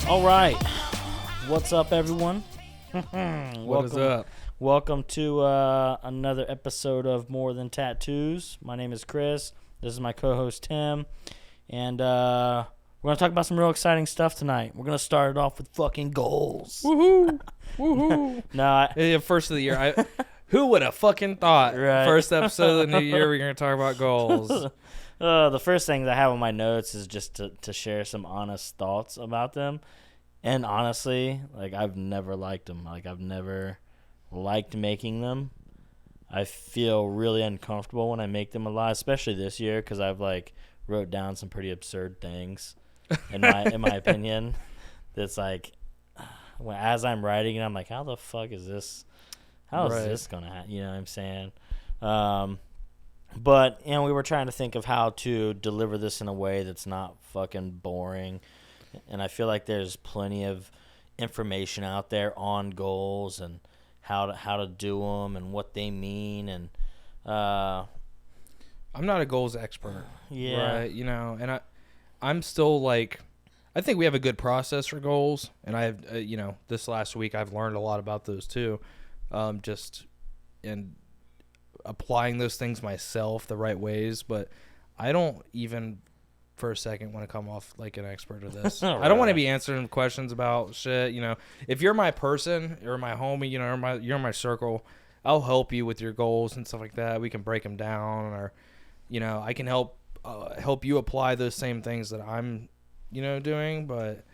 All right. What's up, everyone? What is up? Welcome to another episode of More Than Tattoos. My name is Chris. This is my co-host, Tim. And we're going to talk about some real exciting stuff tonight. We're going to start it off with fucking goals. Woohoo! Woohoo! First of the year. Who would have fucking thought? Right. First episode of the new year, we're going to talk about goals. The first thing that I have on my notes is just to share some honest thoughts about them. And honestly, like, I've never liked them. Like, I've never liked making them. I feel really uncomfortable when I make them a lot, especially this year, because I've, like, wrote down some pretty absurd things, in my opinion. That's, like, as I'm writing it, I'm like, how the fuck is this? How is this going to happen? You know what I'm saying? But, you know, we were trying to think of how to deliver this in a way that's not fucking boring. And I feel like there's plenty of information out there on goals and how to do them and what they mean. And I'm not a goals expert. Yeah. Right? You know, and I'm still like, I think we have a good process for goals. And I've, this last week I've learned a lot about those too. Just in applying those things myself the right ways. But I don't even for a second want to come off like an expert of this. Right. I don't want to be answering questions about shit. You know, if you're my person or my homie, you know, you're in my circle, I'll help you with your goals and stuff like that. We can break them down, or, you know, I can help you apply those same things that I'm, you know, doing, but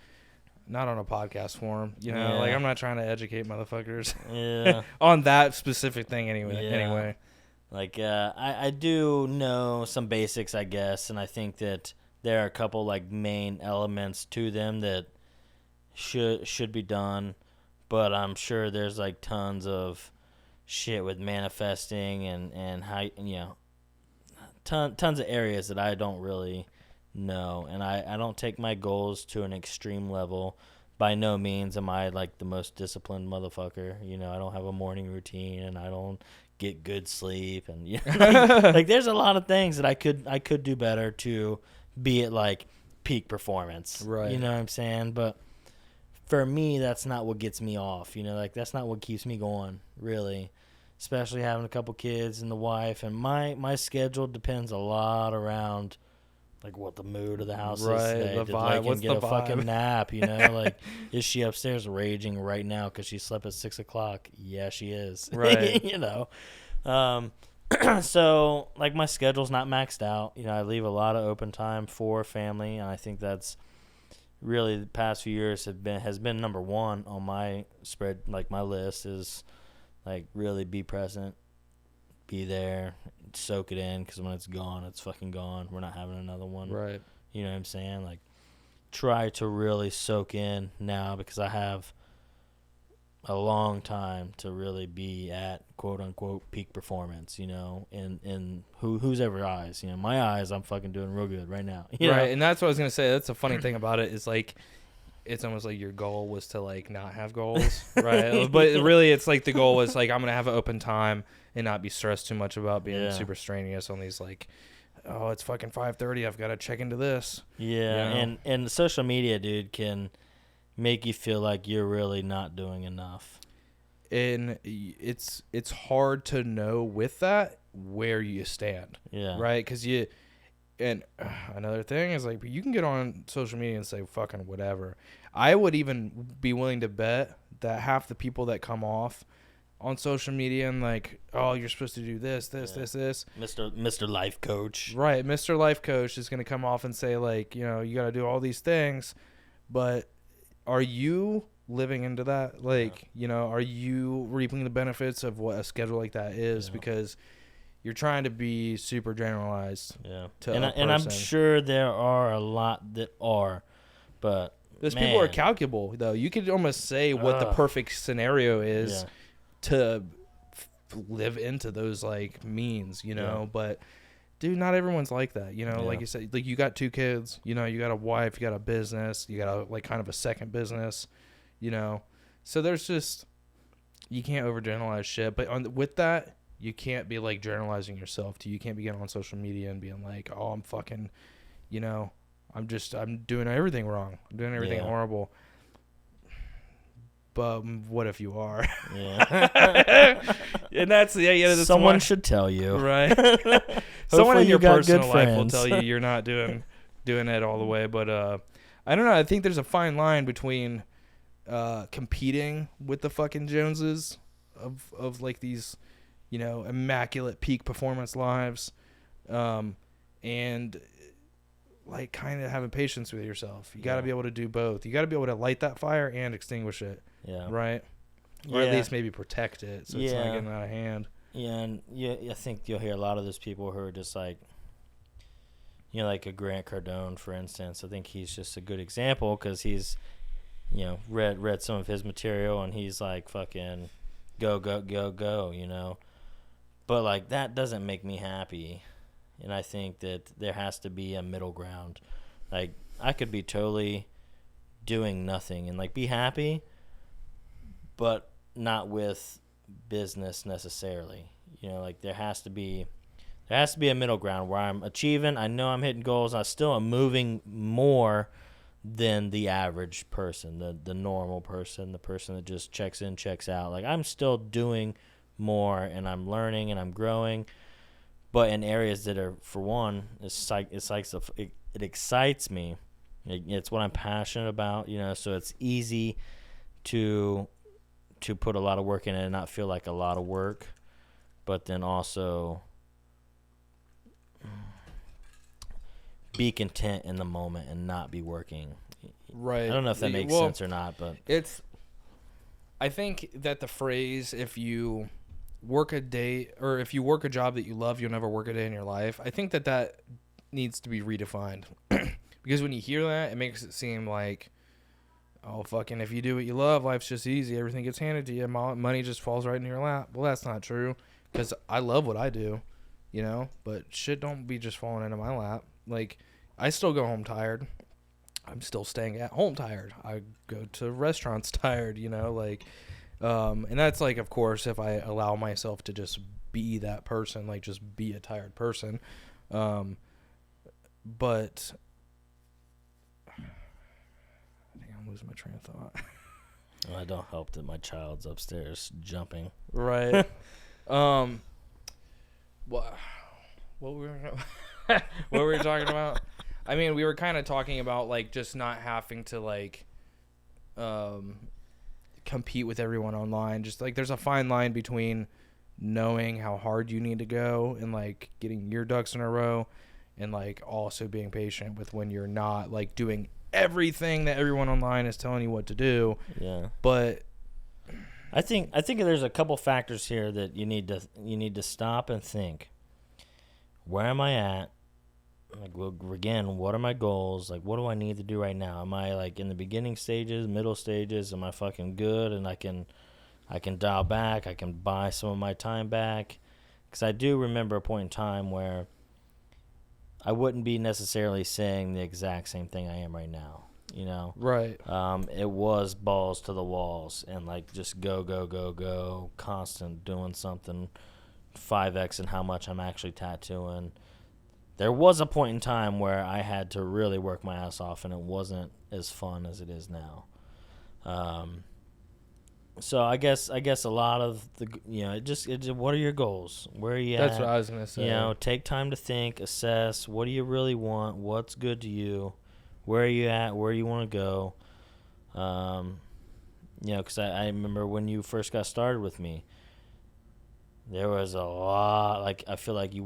not on a podcast form. You know, Yeah. like, I'm not trying to educate motherfuckers Yeah. on that specific thing anyway. Yeah. Anyway, Like, I do know some basics, I guess, and I think that there are a couple, like, main elements to them that should be done, but I'm sure there's, like, tons of shit with manifesting and how, you know, tons of areas that I don't really know, and I don't take my goals to an extreme level. By no means am I, like, the most disciplined motherfucker. You know, I don't have a morning routine, and I don't get good sleep, and, you know, like there's a lot of things that I could do better to be at, like, peak performance. Right. You know what I'm saying? But for me, that's not what gets me off. You know, like, that's not what keeps me going, really. Especially having a couple kids and the wife, and my schedule depends a lot around, like, what the mood of the house is today. The Did vibe. Lakin What's get the a fucking vibe? nap? You know, like, is she upstairs raging right now because she slept at 6 o'clock? Yeah, she is. Right. You know, so, like, my schedule's not maxed out. You know, I leave a lot of open time for family, and I think that's really the past few years has been number one on my spread, like, my list is, like, really be present, be there, soak it in, because when it's gone, it's fucking gone. We're not having another one. right. You know what I'm saying? Like, try to really soak in now, because I have a long time to really be at quote unquote peak performance, you know, in whose ever eyes. You know, my eyes, I'm fucking doing real good right now. You know? Right, and that's what I was gonna say. That's a funny thing about it is, like, it's almost like your goal was to, like, not have goals, right? But really, it's like the goal was, like, I'm gonna have an open time and not be stressed too much about being super strenuous on these, like, oh, it's fucking 5:30, I've got to check into this. Yeah, You know? and social media, dude, can make you feel like you're really not doing enough. And it's hard to know with that where you stand, Yeah. right? Because another thing is, like, you can get on social media and say fucking whatever. I would even be willing to bet that half the people that come off on social media and, like, oh, you're supposed to do this, Mr. Life Coach. right, Mr. Life Coach is going to come off and say, like, you know, you got to do all these things, but are you living into that? Like, you know, are you reaping the benefits of what a schedule like that is? Yeah. Because you're trying to be super generalized. Yeah. To And a I'm person. sure there are a lot that are, but Those man. people are calculable, though. You could almost say what the perfect scenario is Yeah. to live into those, like, means, you know. Yeah. But, dude, not everyone's like that, you know. Yeah. Like you said, like, you got 2 kids, you know, you got a wife, you got a business, you got a, like, kind of a second business, you know. So there's just, you can't overgeneralize shit. But with that, you can't be, like, generalizing yourself too. You can't be getting on social media and being like, oh, I'm fucking, you know, I'm doing everything wrong. I'm doing everything horrible. but what if you are? Yeah. And that's someone should tell you, right? Someone in you your got personal good life will friends. tell you you're not doing it all the way. But I don't know. I think there's a fine line between competing with the fucking Joneses of like these, immaculate peak performance lives, and like kind of having patience with yourself. You got to be able to do both. You got to be able to light that fire and extinguish it. Yeah. Right. Or at least maybe protect it so it's not getting out of hand. Yeah, and I think you'll hear a lot of those people who are just like, like a Grant Cardone, for instance. I think he's just a good example because he's, read some of his material and he's like fucking go, go, go, go, But like that doesn't make me happy. And I think that there has to be a middle ground. Like I could be totally doing nothing and like be happy, but not with business necessarily. Like there has to be a middle ground where I'm achieving. I know I'm hitting goals. I still am moving more than the average person, the normal person, the person that just checks in, checks out. Like I'm still doing more and I'm learning and I'm growing, but in areas that are, for one, it excites me. It's what I'm passionate about, so it's easy to put a lot of work in it and not feel like a lot of work, but then also be content in the moment and not be working. Right. I don't know if that makes sense or not, but I think that the phrase, if you work a day or if you work a job that you love, you'll never work a day in your life. I think that needs to be redefined because when you hear that, it makes it seem like, oh, fucking, if you do what you love, life's just easy. Everything gets handed to you. Money just falls right in your lap. Well, that's not true because I love what I do, but shit don't be just falling into my lap. Like, I still go home tired. I'm still staying at home tired. I go to restaurants tired, and that's like, of course, if I allow myself to just be that person, like just be a tired person. But I'm losing my train of thought. Well, I don't help that my child's upstairs jumping. Right. What were we talking about? I mean, we were kind of talking about like just not having to like compete with everyone online. Just like there's a fine line between knowing how hard you need to go and like getting your ducks in a row and like also being patient with when you're not like doing everything that everyone online is telling you what to do. Yeah. But I think there's a couple factors here that you need to stop and think. Where am I at? Like, well, again, what are my goals? Like, what do I need to do right now? Am I like in the beginning stages, middle stages? Am I fucking good? And I can dial back. I can buy some of my time back. Because I do remember a point in time where I wouldn't be necessarily saying the exact same thing I am right now. Right. It was balls to the walls and like just go, constant doing something 5x and how much I'm actually tattooing. There was a point in time where I had to really work my ass off and it wasn't as fun as it is now. So I guess a lot of the, what are your goals? Where are you at? That's what I was going to say. Take time to think, assess, what do you really want? What's good to you? Where are you at? Where you want to go? Because I remember when you first got started with me, there was a lot, like, I feel like you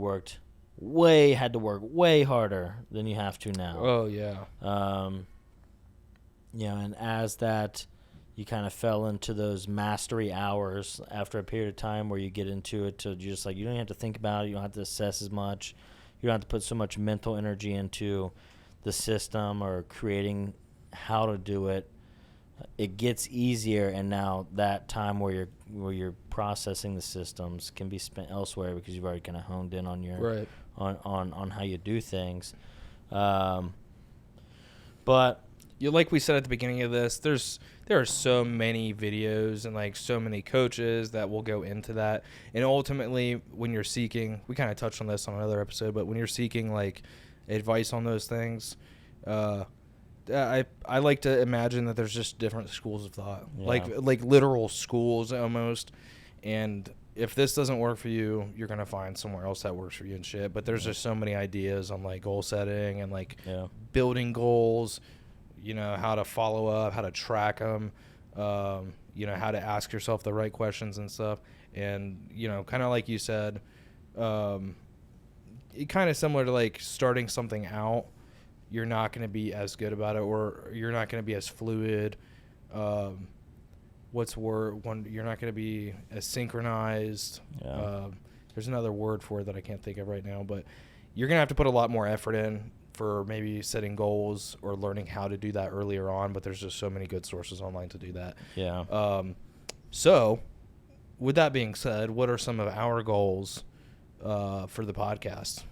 had to work way harder than you have to now. Oh, yeah. And as that, you kind of fell into those mastery hours after a period of time where you get into it to just like, you don't have to think about it. You don't have to assess as much. You don't have to put so much mental energy into the system or creating how to do it. It gets easier, and now that time where you're processing the systems can be spent elsewhere because you've already kind of honed in on your right. on how you do things. But like we said at the beginning of this, there are so many videos and like so many coaches that will go into that, and ultimately when you're seeking, we kind of touched on this on another episode, but when you're seeking like advice on those things, I like to imagine that there's just different schools of thought, Yeah. like literal schools almost. And if this doesn't work for you, you're gonna find somewhere else that works for you and shit. But there's just so many ideas on like goal setting and like building goals. You know, how to follow up, how to track them. You know, how to ask yourself the right questions and stuff. And you know, kind of like you said, it kind of similar to like starting something out. You're not going to be as good about it, or you're not going to be as fluid. You're not going to be as synchronized. There's another word for it that I can't think of right now, but you're going to have to put a lot more effort in for maybe setting goals or learning how to do that earlier on, but there's just so many good sources online to do that. So with that being said, what are some of our goals for the podcast?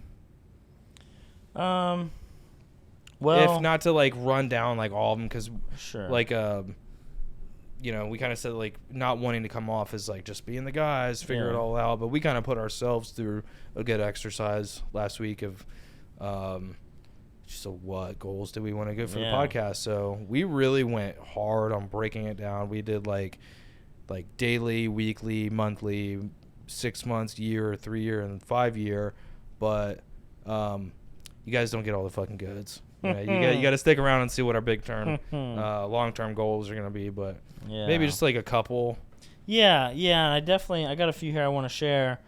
Well, if not to like run down like all of them, because sure, like you know, we kind of said like not wanting to come off as like just being the guys, figure it all out, but we kind of put ourselves through a good exercise last week of so what goals do we want to go for the podcast. So we really went hard on breaking it down. We did like daily, weekly, monthly, 6 months, year, 3 year, and 5 year, but you guys don't get all the fucking goods. You got to stick around and see what our big term, long-term goals are going to be, but maybe just like a couple. Yeah, I got a few here I want to share,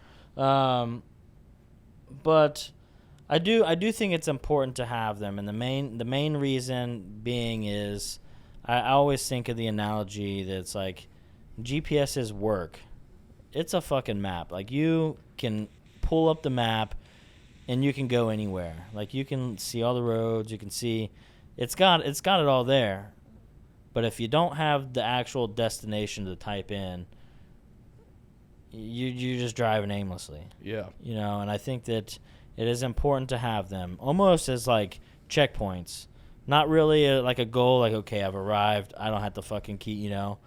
but I do think it's important to have them, and the main reason being is I always think of the analogy that it's like GPS is work. It's a fucking map. Like you can pull up the map and you can go anywhere. Like you can see all the roads, you can see it's got it all there. But if you don't have the actual destination to type in, you're just driving aimlessly. Yeah. You know, and I think that it is important to have them almost as like checkpoints. Not really like a goal like, okay, I've arrived, I don't have to fucking keep, you know.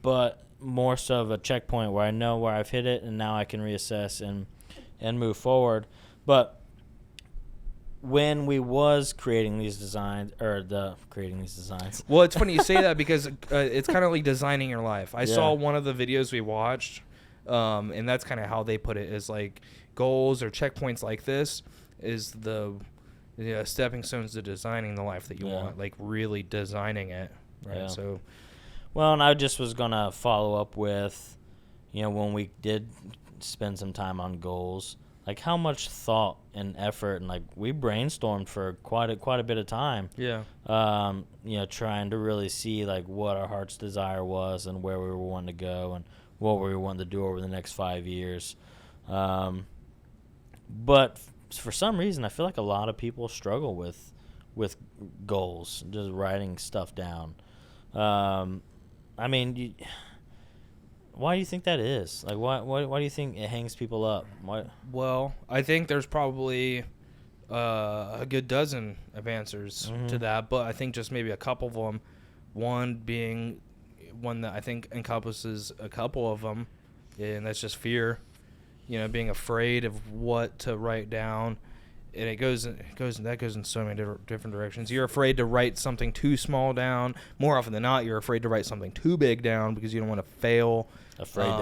But more so of a checkpoint where I know where I've hit it and now I can reassess and move forward. But when we was creating these designs, well, it's funny you say that because it's kind of like designing your life. I saw one of the videos we watched, and that's kind of how they put it, is like goals or checkpoints like this is the stepping stones to designing the life that you want, like really designing it, right? So well, and I just was gonna follow up with, you know, when we did spend some time on goals, like how much thought and effort, and like we brainstormed for quite a bit of time. You know, trying to really see like what our heart's desire was and where we were wanting to go and what we were wanting to do over the next 5 years. But for some reason, I feel like a lot of people struggle with goals, just writing stuff down. I mean, why do you think that is? Like, why do you think it hangs people up? Why? Well, I think there's probably a good dozen of answers to that, but I think just maybe a couple of them. One being one that I think encompasses a couple of them, and that's just fear. You know, being afraid of what to write down, and that goes in so many different directions. You're afraid to write something too small down. More often than not, you're afraid to write something too big down because you don't want to fail. Afraid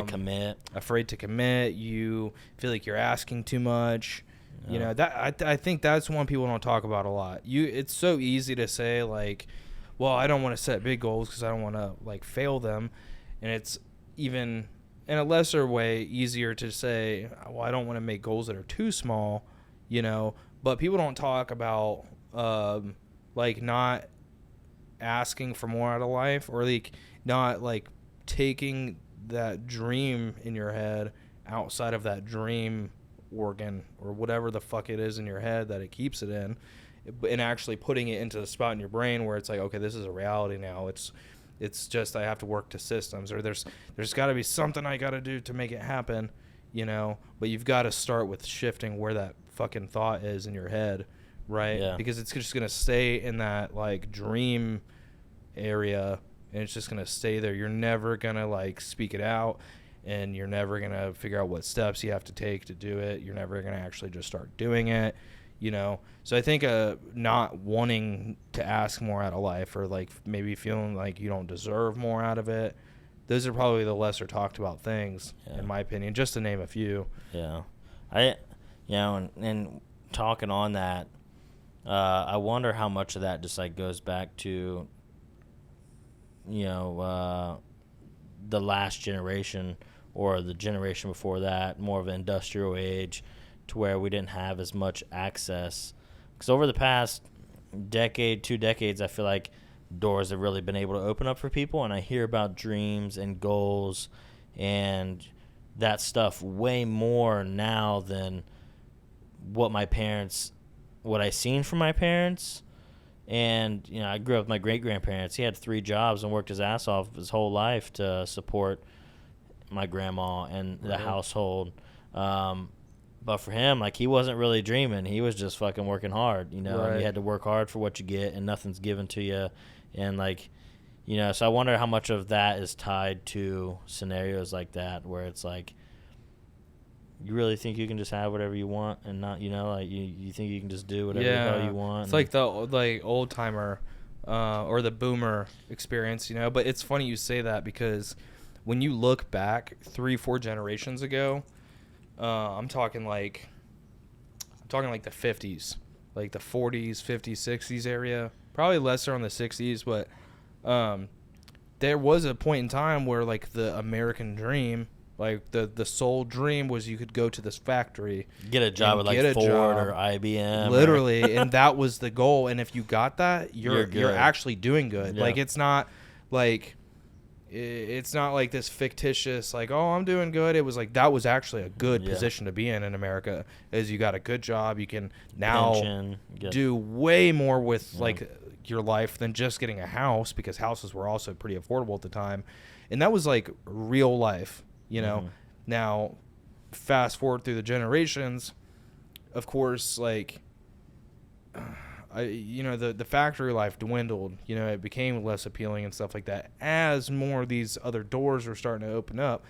to commit. You feel like you're asking too much. Yeah. You know, that I think that's one people don't talk about a lot. It's so easy to say like, well, I don't want to set big goals because I don't want to like fail them, and it's even in a lesser way easier to say, well, I don't want to make goals that are too small. You know, but people don't talk about like not asking for more out of life, or like not like taking that dream in your head outside of that dream organ or whatever the fuck it is in your head that it keeps it in, and actually putting it into the spot in your brain where it's like, okay, this is a reality now. It's just I have to work to systems, or there's got to be something I got to do to make it happen, you know. But you've got to start with shifting where that fucking thought is in your head, right? Yeah. Because it's just gonna stay in that like dream area, and it's just gonna stay there. You're never gonna like speak it out, and you're never gonna figure out what steps you have to take to do it. You're never gonna actually just start doing it. you know. So I think not wanting to ask more out of life, or like maybe feeling like you don't deserve more out of it, those are probably the lesser talked about things, in my opinion, just to name a few. Yeah. And talking on that, I wonder how much of that just like goes back to, the last generation or the generation before that, more of an industrial age, to where we didn't have as much access. Because over the past decade, 2 decades, I feel like doors have really been able to open up for people, and I hear about dreams and goals and that stuff way more now than what I seen from my parents. And I grew up with my great grandparents. He had 3 jobs and worked his ass off his whole life to support my grandma and the household. But for him, like, he wasn't really dreaming. He was just fucking working hard. Right. You had to work hard for what you get, and nothing's given to you. And like, so I wonder how much of that is tied to scenarios like that, where it's like, you really think you can just have whatever you want and not, like you think you can just do whatever the hell you want. It's like the old timer or the boomer experience, But it's funny you say that, because when you look back 3-4 generations ago, I'm talking like the 50s, like the 40s, 50s, 60s area, probably lesser on the 60s, but there was a point in time where like the American dream, like the sole dream, was you could go to this factory, get a job at like Ford or IBM, literally, and that was the goal. And if you got that, you're actually doing good. Yeah. Like it's not like this fictitious like, oh, I'm doing good. It was like that was actually a good position to be in America. Is you got a good job, you can now do way more with like your life than just getting a house, because houses were also pretty affordable at the time, and that was like real life. Now, fast forward through the generations, of course, like, the factory life dwindled. It became less appealing and stuff like that as more of these other doors were starting to open up,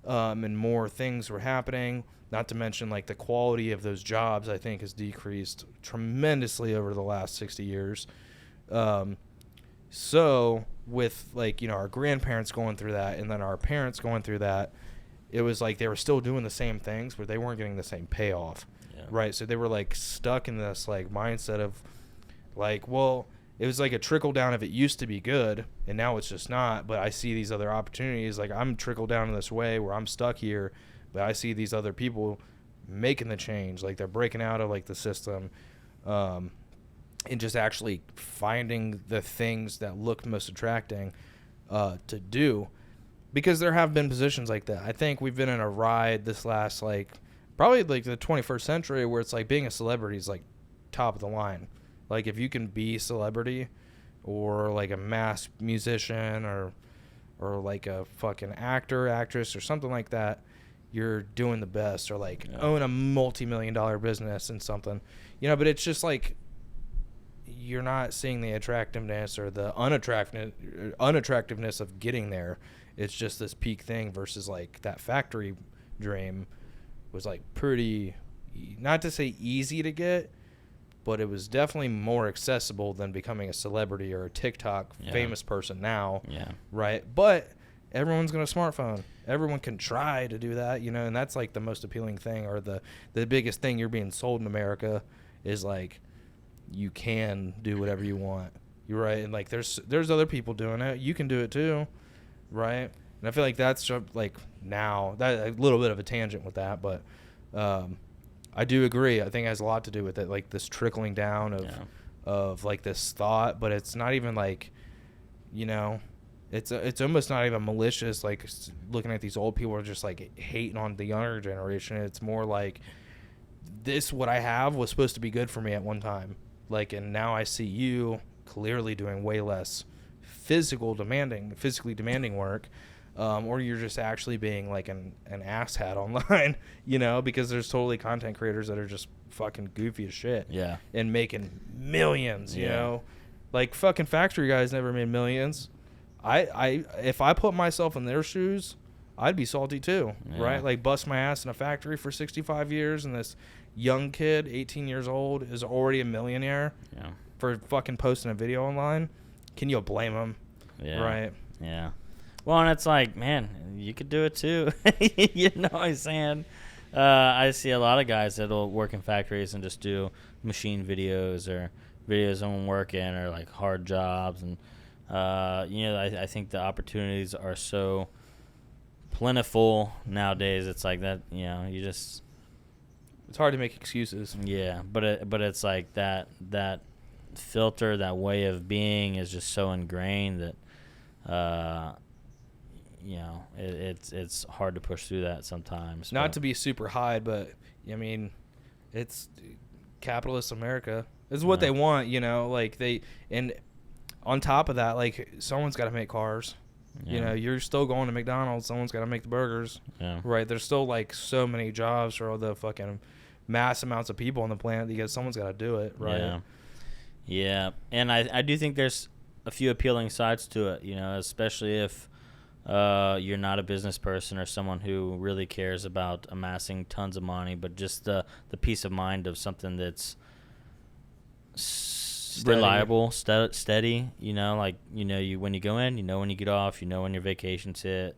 and more things were happening. Not to mention, like, the quality of those jobs, I think, has decreased tremendously over the last 60 years. So with, like, our grandparents going through that, and then our parents going through that, it was like they were still doing the same things, but they weren't getting the same payoff, right? So they were, like, stuck in this, like, mindset of, like, well, it was like a trickle down of it used to be good, and now it's just not, but I see these other opportunities. Like, I'm trickled down in this way where I'm stuck here, but I see these other people making the change. Like, they're breaking out of, like, the system, and just actually finding the things that look most attracting to do, because there have been positions like that. I think we've been in a ride this last, like, probably like the 21st century, where it's like being a celebrity is like top of the line. Like, if you can be a celebrity, or like a mass musician, or like a fucking actor, actress, or something like that, you're doing the best, or like own a multi-million-dollar business and something, but it's just like, you're not seeing the attractiveness or the unattractiveness of getting there. It's just this peak thing, versus like that factory dream was like pretty, not to say easy to get, but it was definitely more accessible than becoming a celebrity or a TikTok famous person now. Yeah. Right. But everyone's got a smartphone. Everyone can try to do that, and that's like the most appealing thing, or the biggest thing you're being sold in America is like, you can do whatever you want. You're right. And like, there's other people doing it. You can do it too. Right. And I feel like that's like now that a little bit of a tangent with that, but I do agree. I think it has a lot to do with it. Like this trickling down of like this thought, but it's not even like, it's almost not even malicious. Like looking at these old people are just like hating on the younger generation. It's more like, this, what I have was supposed to be good for me at one time. Like, and now I see you clearly doing way less physically demanding work, or you're just actually being like an asshat online, because there's totally content creators that are just fucking goofy as shit, and making millions, like fucking factory guys never made millions. I if I put myself in their shoes, I'd be salty too, right? Like, bust my ass in a factory for 65 years in this young kid, 18 years old, is already a millionaire Yeah. for fucking posting a video online, can you blame him? Yeah. Right. Yeah. Well, and it's like, man, you could do it too. You know what I'm saying? I see a lot of guys that'll work in factories and just do machine videos or videos on working or like hard jobs. And, I think the opportunities are so plentiful nowadays. It's like that, you just. It's hard to make excuses. Yeah, but it's like that filter, that way of being is just so ingrained that it's hard to push through that sometimes. Not to be super high, but I mean, it's capitalist America. This is what they want, and on top of that, like, someone's got to make cars. Yeah. You're still going to McDonald's. Someone's got to make the burgers. Yeah. Right. There's still like so many jobs for all the fucking mass amounts of people on the planet because someone's got to do it. Right. Yeah. Yeah. And I do think there's a few appealing sides to it, especially if you're not a business person or someone who really cares about amassing tons of money, but just the peace of mind of something that's reliable, steady. When you go in, when you get off, when your vacation's hit,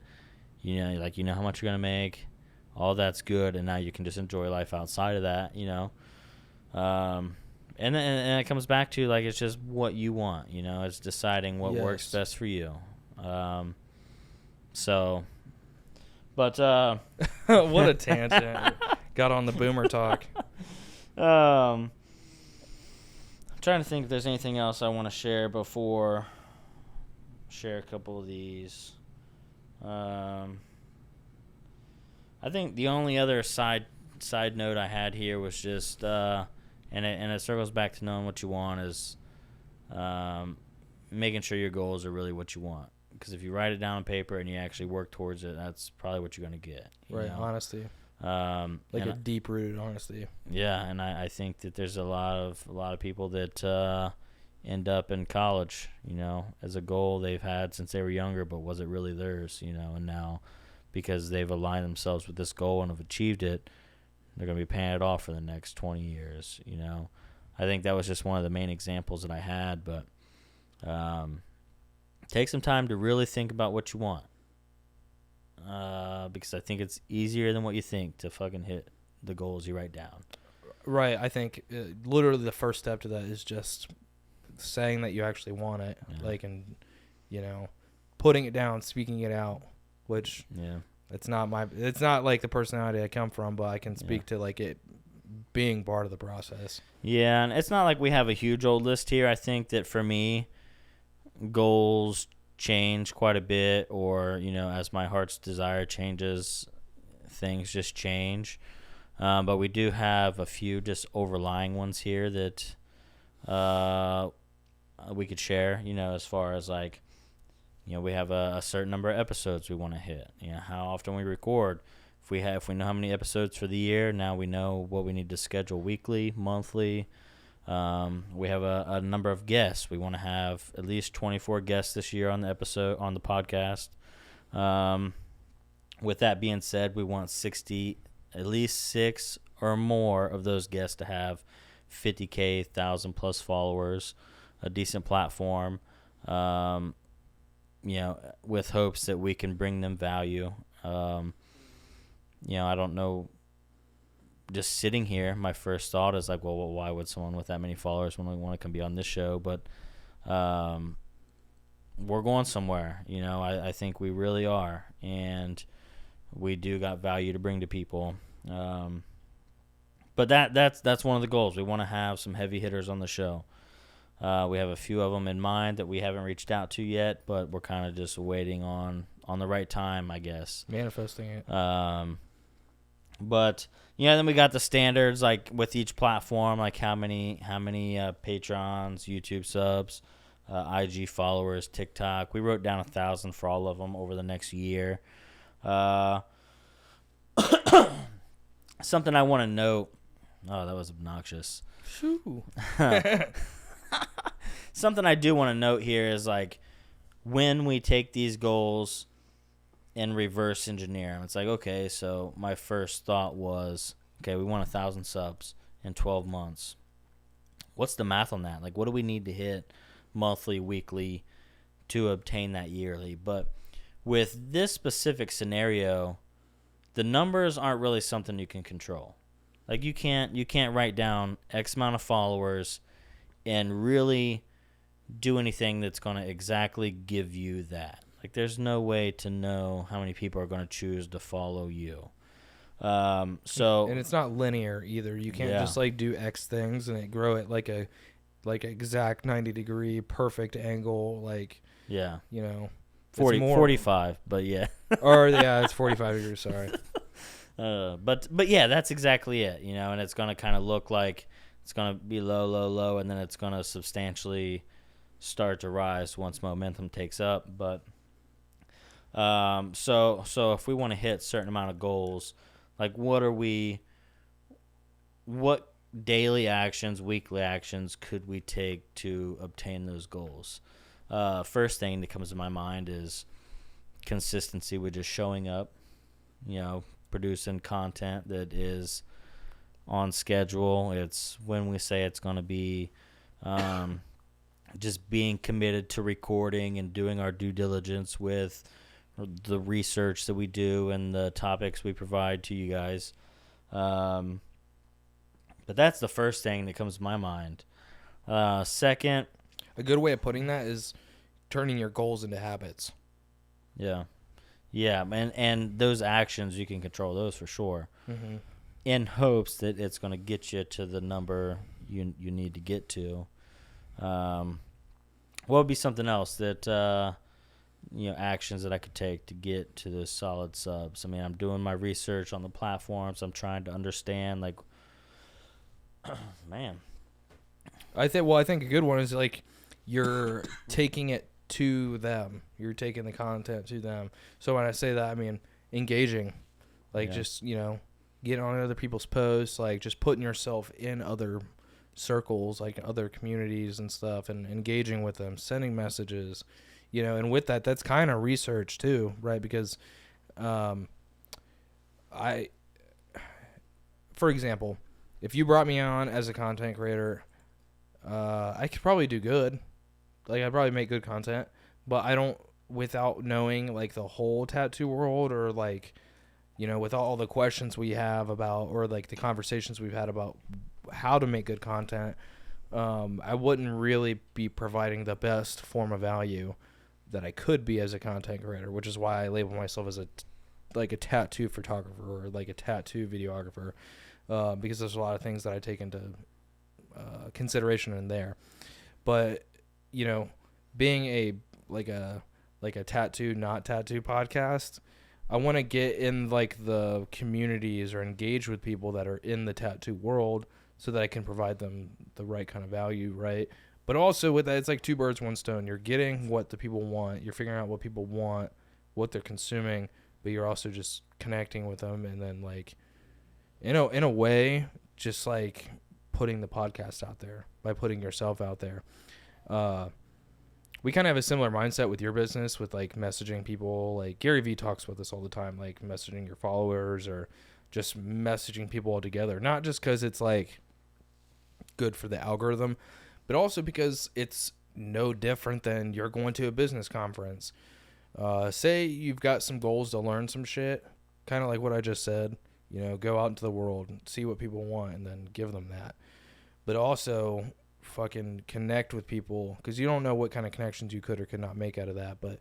how much you're gonna make. All that's good, and now you can just enjoy life outside of that. And it comes back to like it's just what you want. It's deciding what works best for you. So, but what a tangent! Got on the boomer talk. I'm trying to think if there's anything else I want to share before share a couple of these. I think the only other side note I had here was just and it circles back to knowing what you want is making sure your goals are really what you want. Because if you write it down on paper and you actually work towards it, that's probably what you're going to get. Right, honesty. Like a deep-rooted honesty. Yeah, and I think that there's a lot of people that end up in college, as a goal they've had since they were younger, but was it really theirs, and now because they've aligned themselves with this goal and have achieved it, they're going to be paying it off for the next 20 years, I think that was just one of the main examples that I had, but take some time to really think about what you want. Because I think it's easier than what you think to fucking hit the goals you write down. Right. I think literally the first step to that is just saying that you actually want it, and putting it down, speaking it out. Which it's not like the personality I come from, but I can speak to like it being part of the process. Yeah, and it's not like we have a huge old list here. I think that for me, goals change quite a bit, or as my heart's desire changes, things just change, but we do have a few just overlying ones here that we could share, as far as like we have a certain number of episodes we want to hit, how often we record. If we know how many episodes for the year, now we know what we need to schedule weekly, monthly. We have a number of guests. We want to have at least 24 guests this year on the podcast. With that being said, we want at least 6 or more of those guests to have 50K, 1,000 plus followers, a decent platform, with hopes that we can bring them value. I don't know. Just sitting here, my first thought is like, well, why would someone with that many followers want to come be on this show? But we're going somewhere. I think we really are, and we do got value to bring to people. But that's one of the goals. We want to have some heavy hitters on the show. We have a few of them in mind that we haven't reached out to yet, but we're kind of just waiting on the right time, I guess. Manifesting it. But then we got the standards, like with each platform, like how many patrons, YouTube subs, IG followers, TikTok. We wrote down 1,000 for all of them over the next year. Something I want to note. Oh, that was obnoxious. Shoo. Something I do want to note here is like when we take these goals and reverse engineer them. It's like, okay, so my first thought was Okay, we want 1,000 subs in 12 months. What's the math on that? Like, what do we need to hit monthly, weekly to obtain that yearly? But with this specific scenario, the numbers aren't really something you can control. Like, you can't write down X amount of followers and really do anything that's going to exactly give you that. Like, there's no way to know how many people are going to choose to follow you. So and it's not linear either. You can't just like do X things and it grow at like exact 90-degree perfect angle, like, yeah, 45, but yeah. Or yeah, it's 45 degrees, sorry. But yeah, that's exactly it, and it's going to kind of look like it's going to be low, and then it's going to substantially start to rise once momentum takes up. But so if we want to hit a certain amount of goals, like what daily actions, weekly actions could we take to obtain those goals? First thing that comes to my mind is consistency with just showing up, producing content that is on schedule. It's when we say it's going to be, just being committed to recording and doing our due diligence with the research that we do and the topics we provide to you guys. But that's the first thing that comes to my mind. Second, a good way of putting that is turning your goals into habits. Yeah, and those actions, you can control those for sure, in hopes that it's going to get you to the number you need to get to. What would be something else that actions that I could take to get to the solid subs? I mean, I'm doing my research on the platforms. I'm trying to understand, like, man. I think a good one is like you're taking it to them. You're taking the content to them. So when I say that, I mean engaging, like just getting on other people's posts, like just putting yourself in other circles, like other communities and stuff, and engaging with them, sending messages, and with that, that's kind of research too, right? Because for example, if you brought me on as a content creator, I could probably do good. Like, I'd probably make good content, but I don't, without knowing like the whole tattoo world, or like, with all the questions we have about, or like the conversations we've had about how to make good content, I wouldn't really be providing the best form of value that I could be as a content creator, which is why I label myself as a tattoo photographer or like a tattoo videographer, because there's a lot of things that I take into consideration in there. But being a tattoo not tattoo podcast, I want to get in like the communities or engage with people that are in the tattoo world so that I can provide them the right kind of value, right? But also with that, it's like two birds, one stone. You're getting what the people want. You're figuring out what people want, what they're consuming, but you're also just connecting with them, and then like in a way, just like putting the podcast out there by putting yourself out there. We kind of have a similar mindset with your business, with like messaging people. Like Gary Vee talks about this all the time, like messaging your followers or just messaging people all together. Not just because it's like good for the algorithm, but also because it's no different than you're going to a business conference. Say you've got some goals to learn some shit, kind of like what I just said. Go out into the world and see what people want and then give them that. But also fucking connect with people, because you don't know what kind of connections you could or could not make out of that. But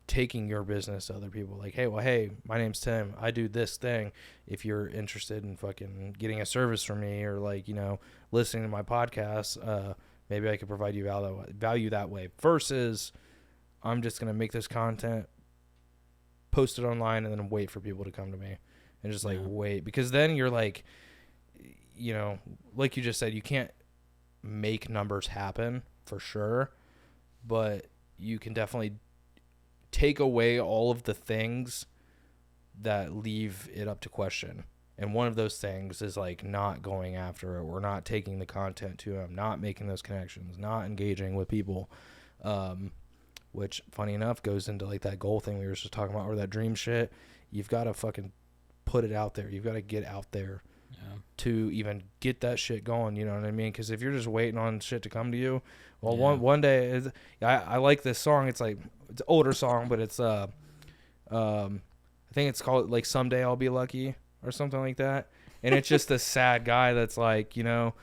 taking your business to other people, like, hey, my name's Tim, I do this thing. If you're interested in fucking getting a service from me, or like listening to my podcast, maybe I could provide you value that way, versus I'm just gonna make this content, post it online, and then wait for people to come to me and just wait. Because then you're like, like you just said, you can't make numbers happen for sure, but you can definitely take away all of the things that leave it up to question. And one of those things is like not going after it, or not taking the content to them, not making those connections, not engaging with people, which funny enough goes into like that goal thing we were just talking about, or that dream shit. You've got to fucking put it out there. You've got to get out there to even get that shit going. You know what I mean? Because if you're just waiting on shit to come to you, well, Yeah. one day, I like this song. It's like it's an older song, but it's I think it's called like "Someday I'll Be Lucky" or something like that. And it's just a sad guy that's like, you know,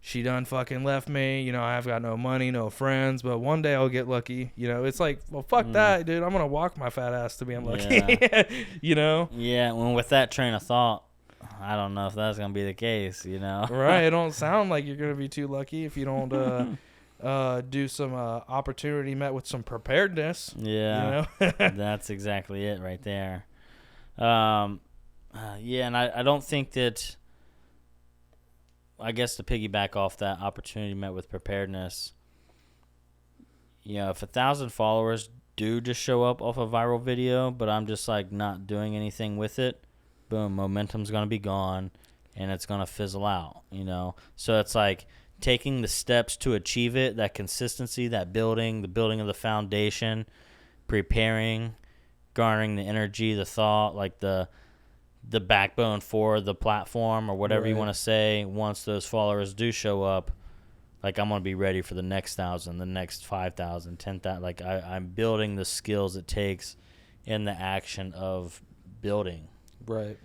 she done fucking left me. You know, I've got no money, no friends, but one day I'll get lucky. You know, it's like, well, fuck that, dude. I'm gonna walk my fat ass to being lucky. You know? Yeah, well, with that train of thought, I don't know if that's gonna be the case. You know, Right? It don't sound like you're gonna be too lucky if you don't do some opportunity met with some preparedness. Yeah, You know? that's exactly it right there. Yeah, and I don't think that. I guess to piggyback off that opportunity met with preparedness. You know, if 1,000 followers do just show up off a viral video, but I'm just like not doing anything with it, boom, momentum's gonna be gone, and it's gonna fizzle out. You know, so it's like taking the steps to achieve it, that consistency, that building, the building of the foundation, preparing, garnering the energy, the thought, like the backbone for the platform or whatever you Right. want to say. Once those followers do show up, like I'm going to be ready for the next 1,000, the next 5,000, 10,000. Like I'm building the skills it takes in the action of building. Right.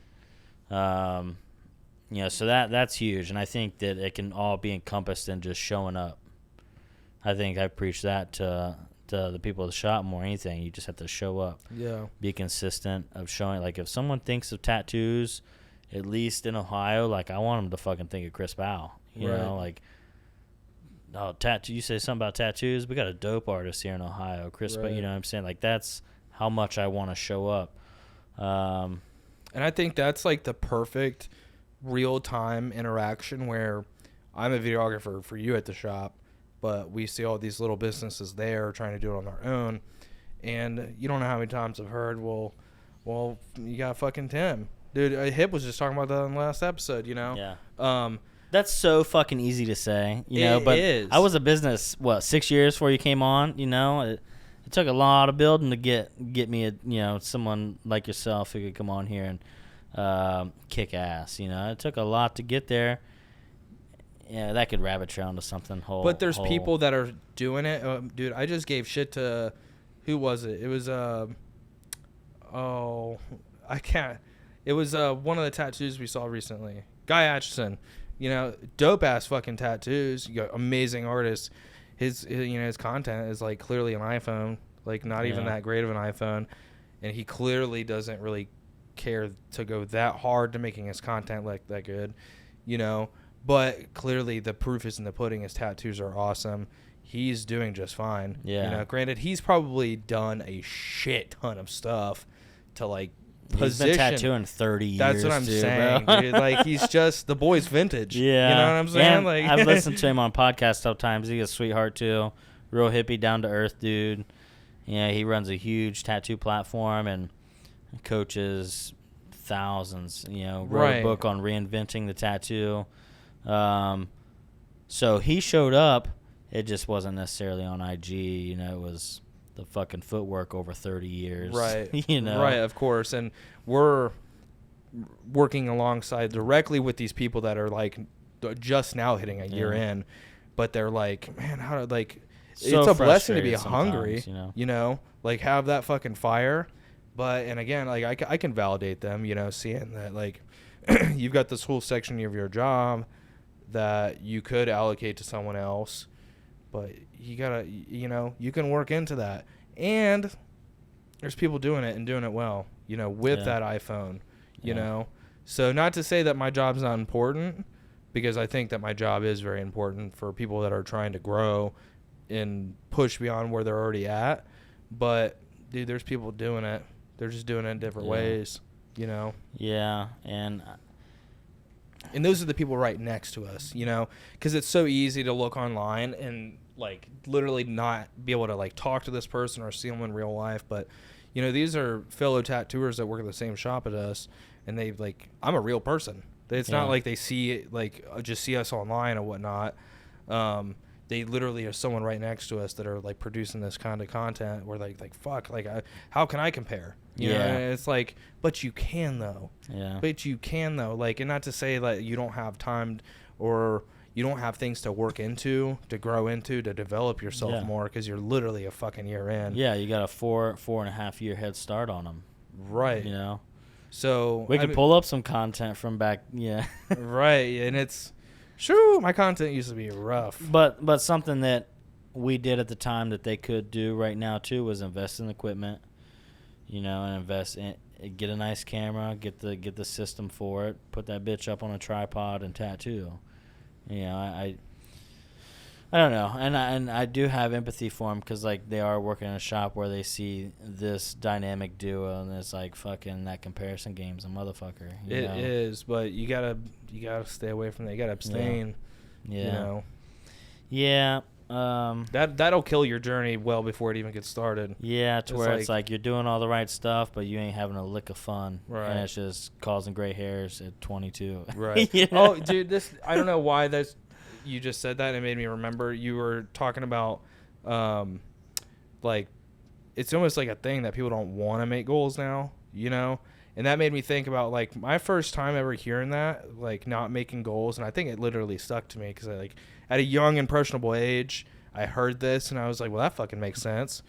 You know, so that's huge. And I think that it can all be encompassed in just showing up. I think I preach that to the people of the shop more than anything. You just have to show up. Yeah. Be consistent of showing. Like if someone thinks of tattoos, at least in Ohio, like I want them to fucking think of Chris Bow. You Right. know, like, oh, tattoo. You say something about tattoos. We got a dope artist here in Ohio, Chris. But Right. you know what I'm saying? Like that's how much I want to show up. And I think that's like the perfect real time interaction where I'm a videographer for you at the shop, but we see all these little businesses there trying to do it on their own. And you don't know how many times I've heard, well, you got fucking Tim. Dude, Hip was just talking about that in the last episode, you know? Yeah. That's so fucking easy to say, you know. It But is. I was a business 6 years before you came on. You know, it took a lot of building to get me someone like yourself who could come on here and kick ass. You know, it took a lot to get there. Yeah, that could rabbit trail into something whole. But there's people that are doing it. Dude, I just gave shit to, who was it? It was, I can't. It was one of the tattoos we saw recently. Guy Atchison. You know, dope ass fucking tattoos. You got amazing artist. His content is like clearly an iPhone, like not even that great of an iPhone, and he clearly doesn't really care to go that hard to making his content like that good, you know. But clearly the proof is in the pudding. His tattoos are awesome. He's doing just fine. Yeah. You know, granted, he's probably done a shit ton of stuff to like He's position. been tattooing 30 years. That's what I'm too, saying, bro. dude. Like he's just the boy's vintage. Yeah, You know what I'm saying? And Like I've listened to him on podcasts sometimes. He's a sweetheart too, real hippie, down to earth dude. Yeah, he runs a huge tattoo platform and coaches thousands. You know, wrote Right. a book on reinventing the tattoo. So he showed up. It just wasn't necessarily on IG. You know, it was the fucking footwork over 30 years. Right. You know. Right, of course. And we're working alongside directly with these people that are like just now hitting a year in, but they're like, man, how do like So it's a blessing to be frustrated hungry, sometimes, you know, like have that fucking fire. But, and again, like I can validate them, you know, seeing that like you've got this whole section of your job that you could allocate to someone else, but you gotta, you know, you can work into that. And there's people doing it and doing it well, you know, with that iPhone, you know. So not to say that my job's not important, because I think that my job is very important for people that are trying to grow and push beyond where they're already at. But, dude, there's people doing it. They're just doing it in different ways, you know. Yeah, and those are the people right next to us, you know, because it's so easy to look online and like literally not be able to like talk to this person or see them in real life. But, you know, these are fellow tattooers that work at the same shop as us, and they like, I'm a real person. It's not like they see like just see us online or whatnot. they literally have someone right next to us that are like producing this kind of content. We're like fuck, like how can I compare? You know, and it's like, but you can though. Yeah. But you can though, like, and not to say that you don't have time or you don't have things to work into, to grow into, to develop yourself more, because you're literally a fucking year in. Yeah, you got a 4.5 year head start on them. Right. You know. So we can pull up some content from back. Yeah. Right, and it's true. My content used to be rough. But something that we did at the time that they could do right now too was invest in equipment. You know, and invest in, get a nice camera, get the system for it, put that bitch up on a tripod and tattoo. You know, I don't know, and I do have empathy for them because like they are working in a shop where they see this dynamic duo and it's like fucking that comparison game's a motherfucker. It is, but you gotta stay away from that. You gotta abstain. Yeah. You know. Yeah. That'll kill your journey well before it even gets started. Yeah, it's like you're doing all the right stuff, but you ain't having a lick of fun. Right. And it's just causing gray hairs at 22. Right. You know? Oh, dude, I don't know why you just said that. It made me remember you were talking about, like, it's almost like a thing that people don't want to make goals now, you know? And that made me think about, like, my first time ever hearing that, like, not making goals. And I think it literally stuck to me because, at a young, impressionable age, I heard this and I was like, well, that fucking makes sense.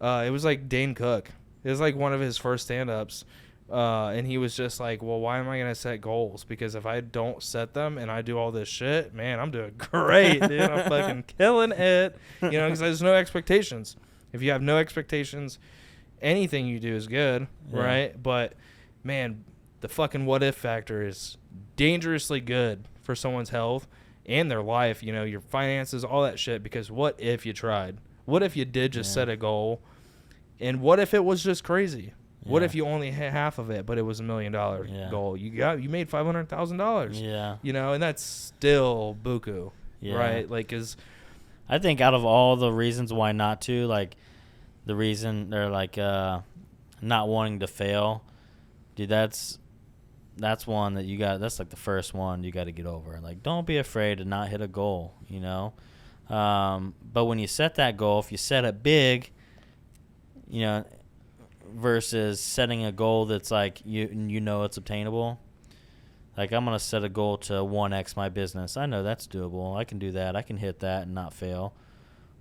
It was like Dane Cook. It was like one of his first stand-ups. And he was just like, well, why am I going to set goals? Because if I don't set them and I do all this shit, man, I'm doing great, dude. I'm fucking killing it. You know, because there's no expectations. If you have no expectations, anything you do is good, right? But, man, the fucking what-if factor is dangerously good for someone's health and their life, you know, your finances, all that shit. Because what if you tried? What if you did just set a goal? And what if it was just crazy? What if you only hit half of it, but it was $1 million goal? You made $500,000. Yeah. You know, and that's still buku, right? Like, I think out of all the reasons why not to, like, the reason they're like not wanting to fail, dude, that's one that you got. That's like the first one you got to get over. Like, don't be afraid to not hit a goal, you know. But when you set that goal, if you set it big, you know, versus setting a goal that's like you know it's obtainable. Like, I'm gonna set a goal to 1x my business. I know that's doable. I can do that. I can hit that and not fail.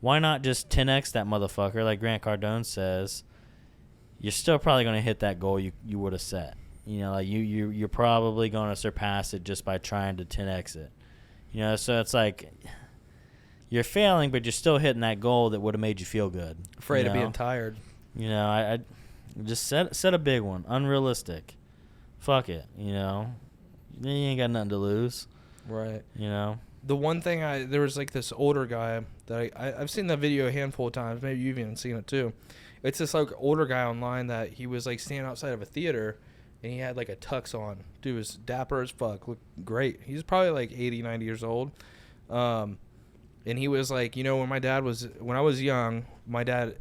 Why not just 10x that motherfucker? Like Grant Cardone says, you're still probably gonna hit that goal you would have set. You know, like you're probably gonna surpass it just by trying to 10x it. You know, so it's like you're failing, but you're still hitting that goal that would have made you feel good. Afraid of being tired. You know, I just set a big one, unrealistic. Fuck it, you know. You ain't got nothing to lose, right? You know. The one thing there was like this older guy that I've seen that video a handful of times. Maybe you've even seen it too. It's this like older guy online that he was like standing outside of a theater, and he had like a tux on. Dude was dapper as fuck, looked great. He's probably like 80, 90 years old. And he was like, you know, when I was young, my dad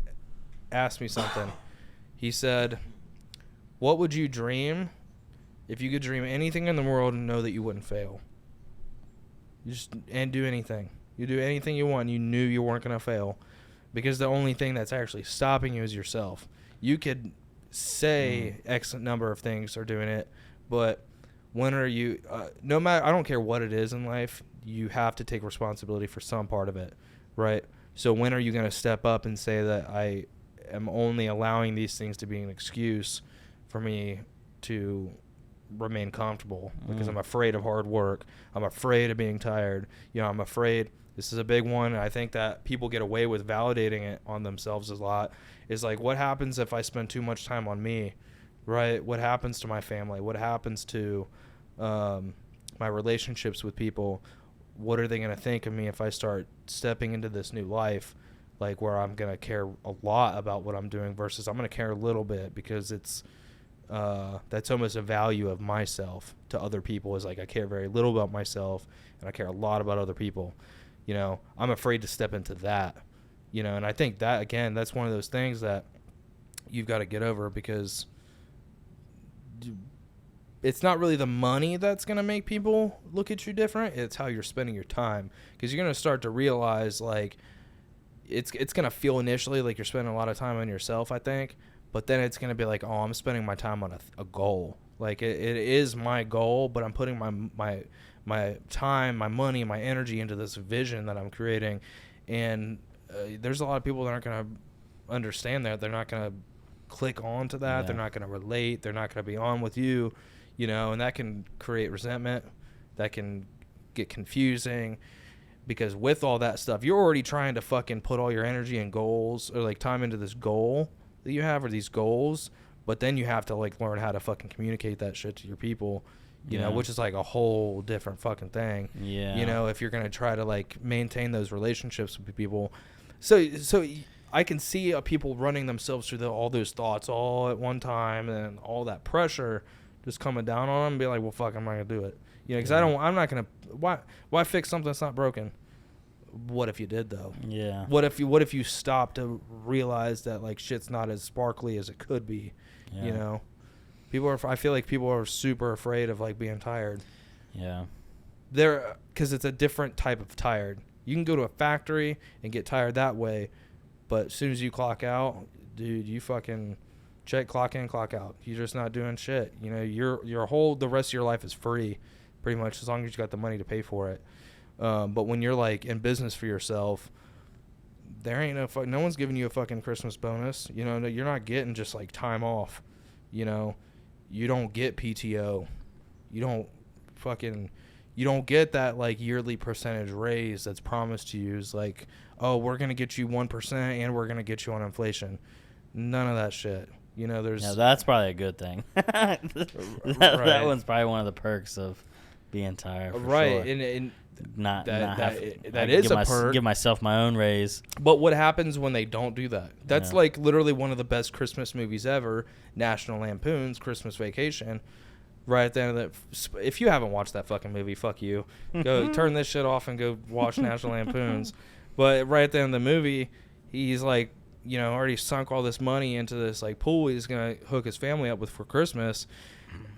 asked me something. He said, what would you dream if you could dream anything in the world and know that you wouldn't fail? And do anything. You do anything you want. You knew you weren't going to fail. Because the only thing that's actually stopping you is yourself. You could say X number of things are doing it, but when are you, no matter, I don't care what it is in life, you have to take responsibility for some part of it, right? So when are you going to step up and say that I am only allowing these things to be an excuse for me to remain comfortable because I'm afraid of hard work. I'm afraid of being tired. You know, I'm afraid. This is a big one. I think that people get away with validating it on themselves a lot. Is like, what happens if I spend too much time on me, right? What happens to my family? What happens to my relationships with people? What are they going to think of me if I start stepping into this new life, like where I'm going to care a lot about what I'm doing versus I'm going to care a little bit because it's that's almost a value of myself to other people is like I care very little about myself and I care a lot about other people. You know, I'm afraid to step into that, you know, and I think that, again, that's one of those things that you've got to get over because it's not really the money that's going to make people look at you different. It's how you're spending your time, because you're going to start to realize, like, it's going to feel initially like you're spending a lot of time on yourself, I think, but then it's going to be like, oh, I'm spending my time on a goal. Like, it is my goal, but I'm putting my time, my money, my energy into this vision that I'm creating. And there's a lot of people that aren't going to understand that. They're not going to click on to that. Yeah. They're not going to relate. They're not going to be on with you, you know, and that can create resentment. That can get confusing, because with all that stuff, you're already trying to fucking put all your energy and goals, or like time into this goal that you have, or these goals, but then you have to like learn how to fucking communicate that shit to your people, you know, which is like a whole different fucking thing. Yeah. You know, if you're going to try to like maintain those relationships with people. So I can see people running themselves through all those thoughts all at one time, and all that pressure just coming down on them and be like, well, fuck, I'm not going to do it. You know, because I'm not going to, why fix something that's not broken? What if you did, though? Yeah. What if you stopped to realize that like shit's not as sparkly as it could be? Yeah. You know, I feel like people are super afraid of like being tired. Yeah. Because it's a different type of tired. You can go to a factory and get tired that way, but as soon as you clock out, dude, you fucking clock in, clock out. You're just not doing shit. You know, the rest of your life is free, pretty much, as long as you got the money to pay for it. But when you're like in business for yourself, there ain't no one's giving you a fucking Christmas bonus. You know, you're not getting just like time off. You know, you don't get PTO. You don't get that like yearly percentage raise that's promised to you. It's like, oh, we're gonna get you 1% and we're gonna get you on inflation. None of that shit. You know, that's probably a good thing. That one's probably one of the perks of being tired. Right, sure. and that is a perk. Give myself my own raise. But what happens when they don't do that? That's like literally one of the best Christmas movies ever, National Lampoon's Christmas Vacation. Right at the end of that, if you haven't watched that fucking movie, fuck you. Go turn this shit off and go watch National Lampoon's. But right at the end of the movie, he's like, you know, already sunk all this money into this like pool he's gonna hook his family up with for Christmas,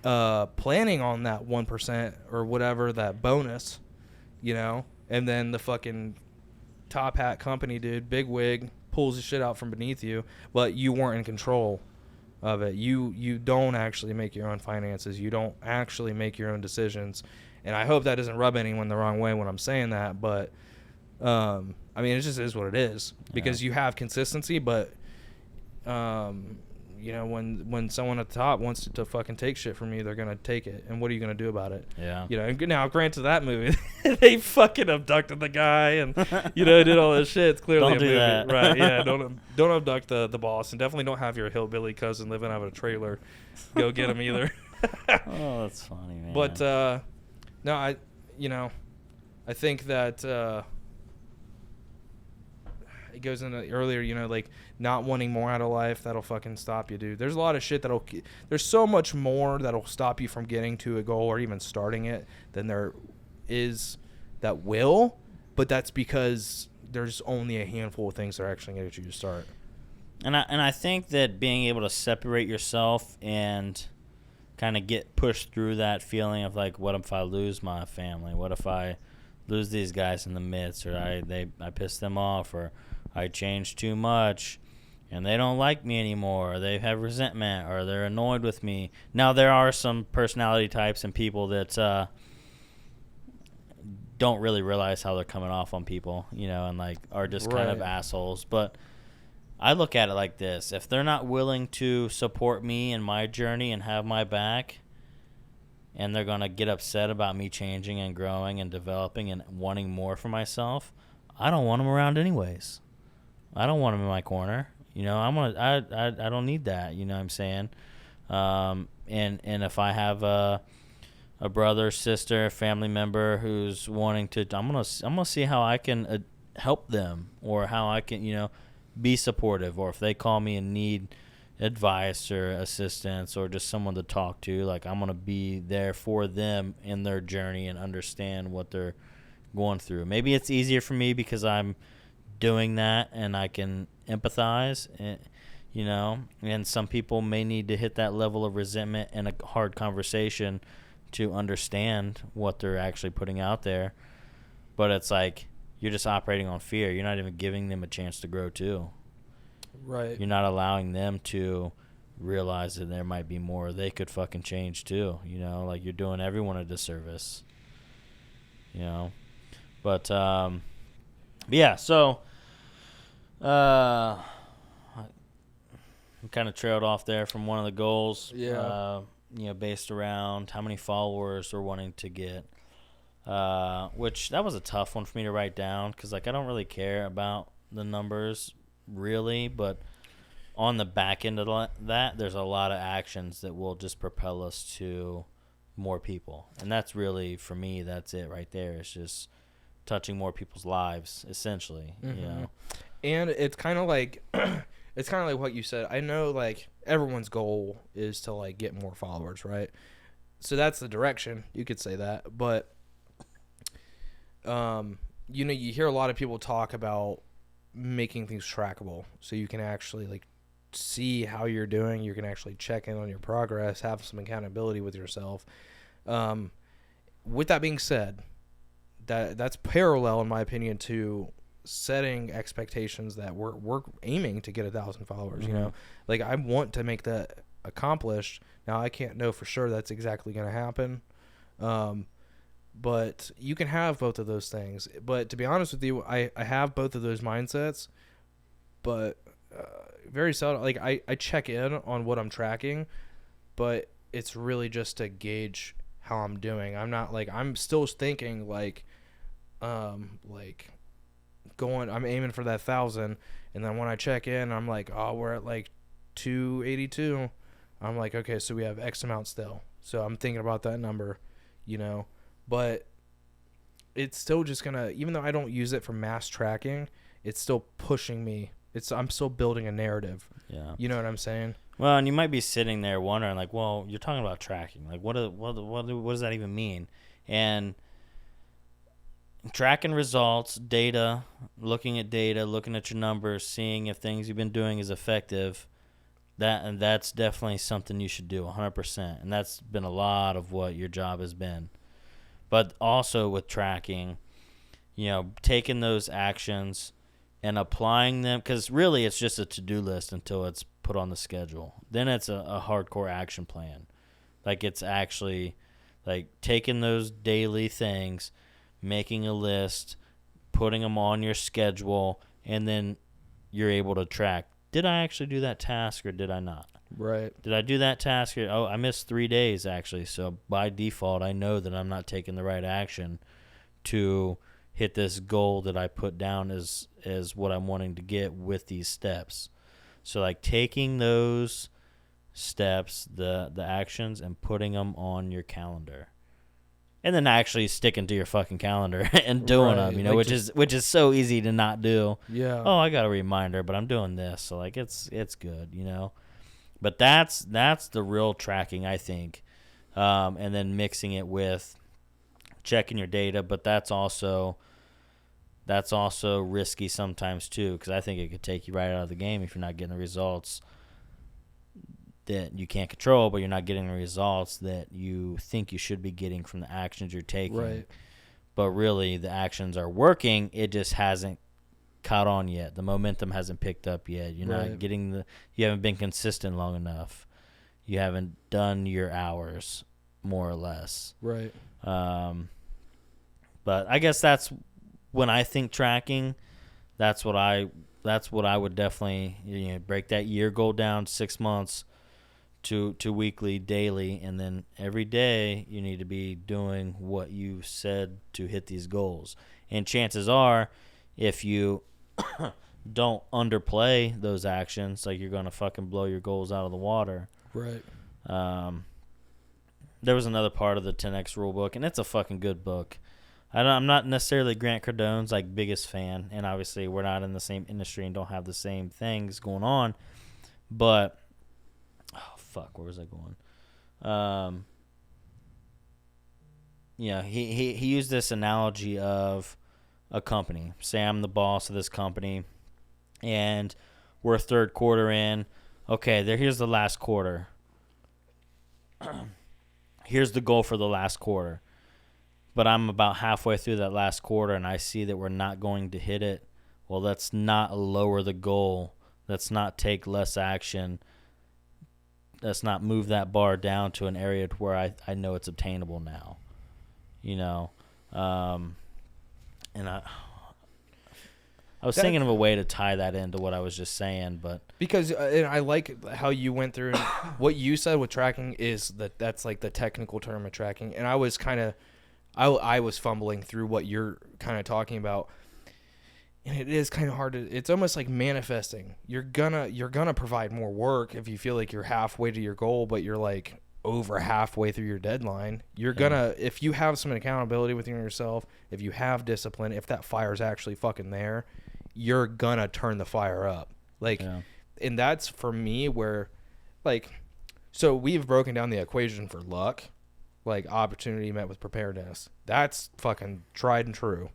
planning on that 1% or whatever, that bonus, you know, and then the fucking top hat company dude, big wig, pulls the shit out from beneath you, but you weren't in control of it. You don't actually make your own finances. You don't actually make your own decisions. And I hope that doesn't rub anyone the wrong way when I'm saying that, but I mean, it just is what it is, because you have consistency, but you know, when someone at the top wants to fucking take shit from you, they're gonna take it, and what are you gonna do about it? Yeah. You know, now granted, that movie they fucking abducted the guy and you know, did all this shit. It's clearly don't a movie, that. Right? Yeah. Don't abduct the boss, and definitely don't have your hillbilly cousin living out of a trailer go get him either. Oh, that's funny, man. But no, I think that. It goes into earlier, you know, like not wanting more out of life, that'll fucking stop you, dude. There's a lot of shit there's so much more that'll stop you from getting to a goal or even starting it than there is that will, but that's because there's only a handful of things that are actually going to get you to start. And I think that being able to separate yourself and kind of get pushed through that feeling of like, what if I lose my family? What if I lose these guys in the midst, or I piss them off, or I change too much and they don't like me anymore, or they have resentment, or they're annoyed with me. Now, there are some personality types and people that don't really realize how they're coming off on people, you know, and like are just kind of assholes. But I look at it like this: if they're not willing to support me in my journey and have my back, and they're going to get upset about me changing and growing and developing and wanting more for myself, I don't want them around anyways. I don't want them in my corner. You know, I don't need that, you know what I'm saying? And if I have a brother, sister, family member who's wanting to, I'm going to see how I can help them, or how I can, you know, be supportive, or if they call me and need advice or assistance or just someone to talk to, like I'm going to be there for them in their journey and understand what they're going through. Maybe it's easier for me because I'm doing that and I can empathize, and, you know, and some people may need to hit that level of resentment and a hard conversation to understand what they're actually putting out there. But it's like you're just operating on fear. You're not even giving them a chance to grow too. Right. You're not allowing them to realize that there might be more they could fucking change too, you know, like you're doing everyone a disservice, you know. But yeah, so we kind of trailed off there from one of the goals. Yeah. You know, based around how many followers we're wanting to get. Which that was a tough one for me to write down because, like, I don't really care about the numbers really, but on the back end of that, there's a lot of actions that will just propel us to more people. And that's really, for me, that's it right there. It's just touching more people's lives, essentially, you know. And it's kind of like it's kind of like what you said. I know, like, everyone's goal is to, like, get more followers, right? So that's the direction. You could say that. But, you know, you hear a lot of people talk about making things trackable so you can actually, like, see how you're doing. You can actually check in on your progress, have some accountability with yourself. With that being said, that's parallel, in my opinion, to setting expectations that we're aiming to get 1,000 followers. You know, like, I want to make that accomplished. Now, I can't know for sure that's exactly going to happen, but you can have both of those things. But to be honest with you, I have both of those mindsets, but very seldom. Like, I check in on what I'm tracking, but it's really just to gauge how I'm doing. I'm not, like, I'm still thinking, like going, I'm aiming for that 1,000, and then when I check in, I'm like, oh, we're at like 282. I'm like, okay, so we have X amount still. So I'm thinking about that number, you know, but it's still just gonna, even though I don't use it for mass tracking, it's still pushing me. I'm still building a narrative. Yeah. You know what I'm saying? Well, and you might be sitting there wondering, like, well, you're talking about tracking. Like, what does that even mean? And tracking results, data, looking at your numbers, seeing if things you've been doing is effective, that's definitely something you should do 100%. And that's been a lot of what your job has been. But also with tracking, you know, taking those actions and applying them, because really it's just a to-do list until it's put on the schedule. Then it's a hardcore action plan. Like, it's actually like taking those daily things, making a list, putting them on your schedule, and then you're able to track, did I actually do that task or did I not? Right. Did I do that task? Oh, I missed 3 days actually. So by default, I know that I'm not taking the right action to hit this goal that I put down as what I'm wanting to get with these steps. So, like, taking those steps, the actions, and putting them on your calendar. And then actually sticking to your fucking calendar and doing them, you know, like, which is so easy to not do. Yeah. Oh, I got a reminder, but I'm doing this, so, like, it's good, you know. But that's the real tracking, I think, and then mixing it with checking your data. But that's also risky sometimes too, because I think it could take you right out of the game if you're not getting the results that you can't control, but you're not getting the results that you think you should be getting from the actions you're taking. Right. But really, the actions are working. It just hasn't caught on yet. The momentum hasn't picked up yet. You're not getting you haven't been consistent long enough. You haven't done your hours, more or less. Right. But I guess that's when I think tracking, that's what I would definitely, you know, break that year goal down 6 months to weekly, daily, and then every day you need to be doing what you said to hit these goals. And chances are, if you don't underplay those actions, like, you're going to fucking blow your goals out of the water. Right. There was another part of the 10X rule book, and it's a fucking good book. I'm not necessarily Grant Cardone's, like, biggest fan, and obviously we're not in the same industry and don't have the same things going on. But where was I going? Yeah, he used this analogy of a company. Say I'm the boss of this company, and we're third quarter in. okay, here's the last quarter. Here's the goal for the last quarter. But I'm about halfway through that last quarter, and I see that we're not going to hit it. Well, let's not lower the goal. Let's not take less action. Let's not move that bar down to an area to where I know it's obtainable now. You know? And I was thinking of a way to tie that into what I was just saying, but because and I like how you went through what you said with tracking is that's like the technical term of tracking, and I was kind of I was fumbling through what you're kind of talking about, and it is kind of hard to. It's almost like manifesting. You're gonna provide more work if you feel like you're halfway to your goal, but you're like over halfway through your deadline. You're gonna, if you have some accountability within yourself, if you have discipline, if that fire's actually fucking there, you're gonna turn the fire up. Like, and that's for me where, like, so we've broken down the equation for luck, like opportunity met with preparedness. That's fucking tried and true,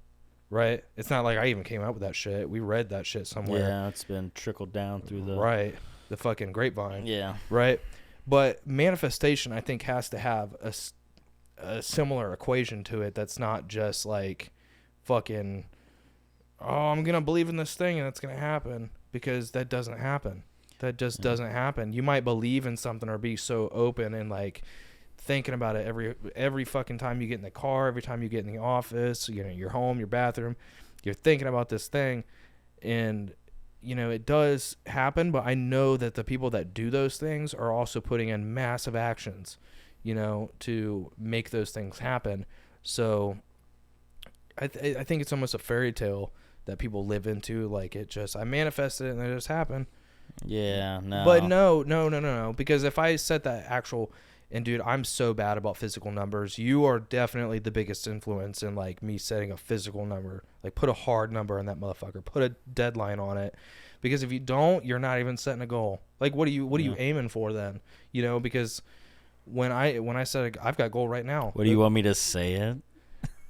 right? It's not like I even came up with that shit. We read that shit somewhere. Yeah, it's been trickled down through the the fucking grapevine. Yeah, right. But manifestation, I think, has to have a similar equation to it. That's not just like fucking, oh, I'm gonna believe in this thing and it's gonna happen, because that doesn't happen. That just doesn't happen. You might believe in something or be so open and like thinking about it every fucking time you get in the car, every time you get in the office, you know, your home, your bathroom, you're thinking about this thing, and you know, it does happen, but I know that the people that do those things are also putting in massive actions, you know, to make those things happen. So I think it's almost a fairy tale that people live into. Like, it just, I manifested it and it just happened. Yeah, no. But no. Because if I set that actual, and dude, I'm so bad about physical numbers. You are definitely the biggest influence in like me setting a physical number. Like, put a hard number on that motherfucker. Put a deadline on it. Because if you don't, you're not even setting a goal. Like, what are you aiming for then? You know, because when I said I've got a goal right now. What do you want me to say it?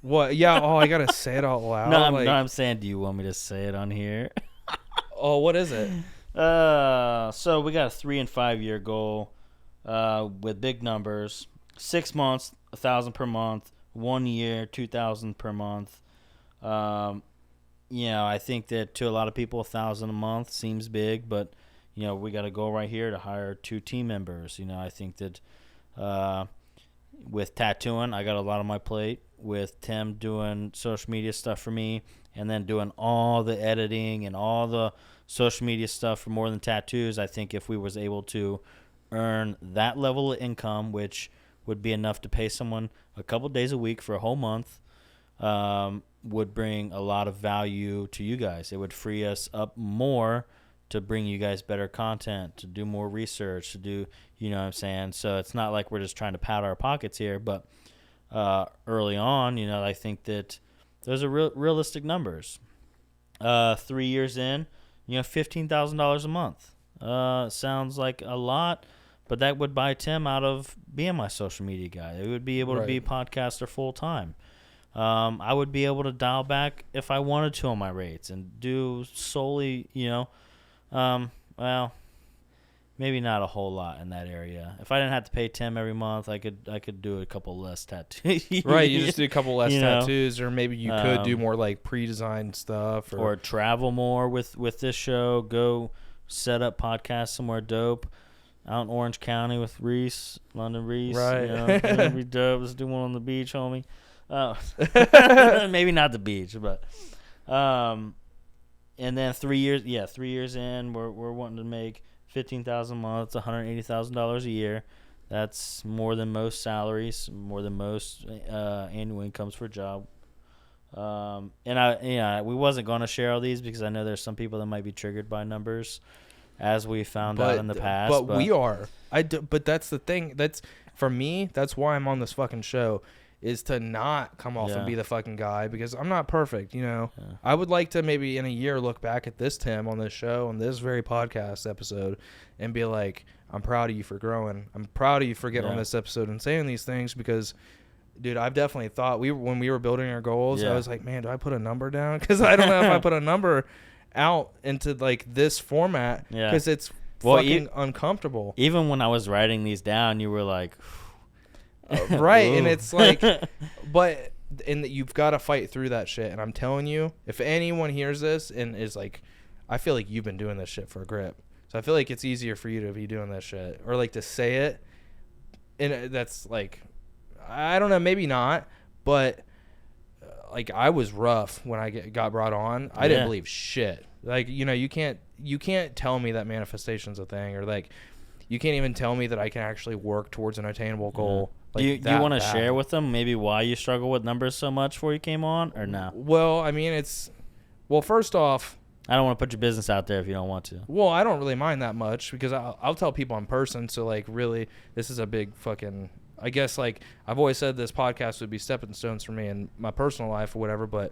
What? Yeah. Oh, I gotta say it out loud. No, I'm saying, do you want me to say it on here? Oh, what is it? So we got a 3 and 5 year goal, with big numbers. 6 months, 1,000 per month. 1 year, 2,000 per month. You know, I think that to a lot of people, 1,000 a month seems big, but you know, we got a goal right here to hire 2 team members. You know, I think that with tattooing, I got a lot on my plate. With Tim doing social media stuff for me, and then doing all the editing and all the social media stuff for More Than Tattoos, I think if we was able to earn that level of income, which would be enough to pay someone a couple days a week for a whole month, would bring a lot of value to you guys. It would free us up more to bring you guys better content, to do more research, to do, you know what I'm saying? So it's not like we're just trying to pad our pockets here, but early on, you know, I think that those are realistic numbers. 3 years in, you know, $15,000 a month. Sounds like a lot, but that would buy Tim out of being my social media guy. It would be able to be a podcaster full time. I would be able to dial back if I wanted to on my rates and do solely, you know, well, maybe not a whole lot in that area. If I didn't have to pay Tim every month, I could do a couple less tattoos. Right, you just do a couple less tattoos, or maybe you could do more like pre-designed stuff, or travel more with this show. Go set up podcasts somewhere dope out in Orange County with Reese, London Reese. Right, you know, that'd be dope. Let's do one on the beach, homie. Maybe not the beach, but and then 3 years. Yeah, 3 years in, we're wanting to make $15,000 a month, $180,000 a year. That's more than most salaries, more than most annual incomes for a job. And we wasn't going to share all these because I know there's some people that might be triggered by numbers, as we found out in the past. But we are. But that's the thing. That's, for me, that's why I'm on this fucking show, is to not come off and be the fucking guy, because I'm not perfect, you know. Yeah. I would like to maybe in a year look back at this Tim on this show, on this very podcast episode, and be like, I'm proud of you for growing. I'm proud of you for getting on this episode and saying these things, because, dude, I've definitely thought, when we were building our goals, I was like, man, do I put a number down? Because I don't know if I put a number out into like this format, because it's fucking uncomfortable. Even when I was writing these down, you were like, right, and ooh. it's like, but you've got to fight through that shit. And I'm telling you, if anyone hears this and is like, I feel like you've been doing this shit for a grip, so I feel like it's easier for you to be doing this shit or like to say it, and that's like, I don't know, maybe not, but like I was rough when I got brought on. I didn't believe shit. Like, you know, you can't tell me that manifestation's a thing, or like you can't even tell me that I can actually work towards an attainable goal. Like, do you want to share with them maybe why you struggle with numbers so much before you came on, or no? Well, I mean, first off, I don't want to put your business out there if you don't want to. Well, I don't really mind that much because I'll tell people in person. So like, really, this is a big fucking, I guess, like I've always said this podcast would be stepping stones for me in my personal life or whatever. But,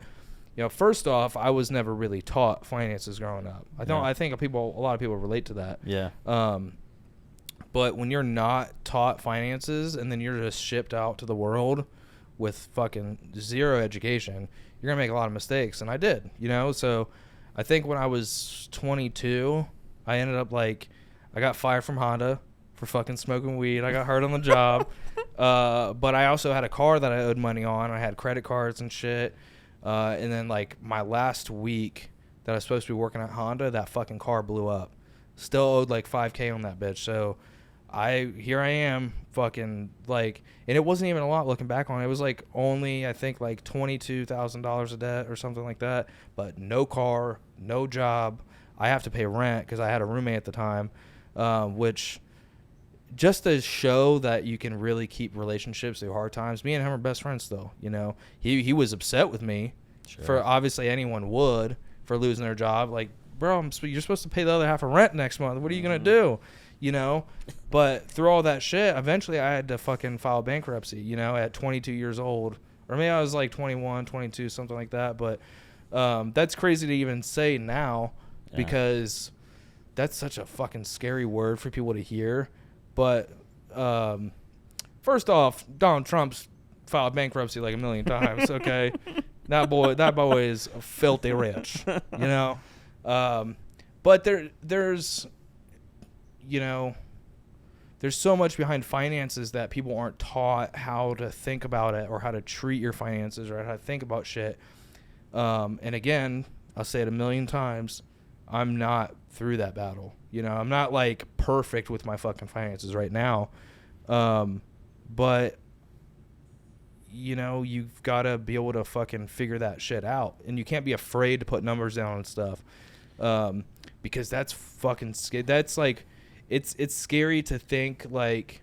you know, first off, I was never really taught finances growing up. I think a lot of people relate to that. Yeah. But when you're not taught finances and then you're just shipped out to the world with fucking zero education, you're gonna make a lot of mistakes. And I did, you know. So I think when I was 22, I ended up like, I got fired from Honda for fucking smoking weed. I got hurt on the job. But I also had a car that I owed money on. I had credit cards and shit. And then like my last week that I was supposed to be working at Honda, that fucking car blew up. Still owed like $5,000 on that bitch. So here I am fucking like, and it wasn't even a lot looking back on it. It was like only, I think like $22,000 of debt or something like that, but no car, no job. I have to pay rent because I had a roommate at the time, which just to show that you can really keep relationships through hard times. Me and him are best friends still, you know. He was upset with me for, obviously anyone would, for losing their job. Like, bro, you're supposed to pay the other half of rent next month. What are you going to do? You know, but through all that shit, eventually I had to fucking file bankruptcy, you know, at 22 years old, or maybe I was like 21, 22, something like that. But that's crazy to even say now because that's such a fucking scary word for people to hear. But first off, Donald Trump's filed bankruptcy like a million times. Okay, that boy is filthy rich, you know. But there's, you know, there's so much behind finances that people aren't taught how to think about it or how to treat your finances or how to think about shit. And again, I'll say it a million times, I'm not through that battle. You know, I'm not like perfect with my fucking finances right now. But you know, you've got to be able to fucking figure that shit out, and you can't be afraid to put numbers down and stuff. Because that's fucking scary. That's like, it's scary to think like,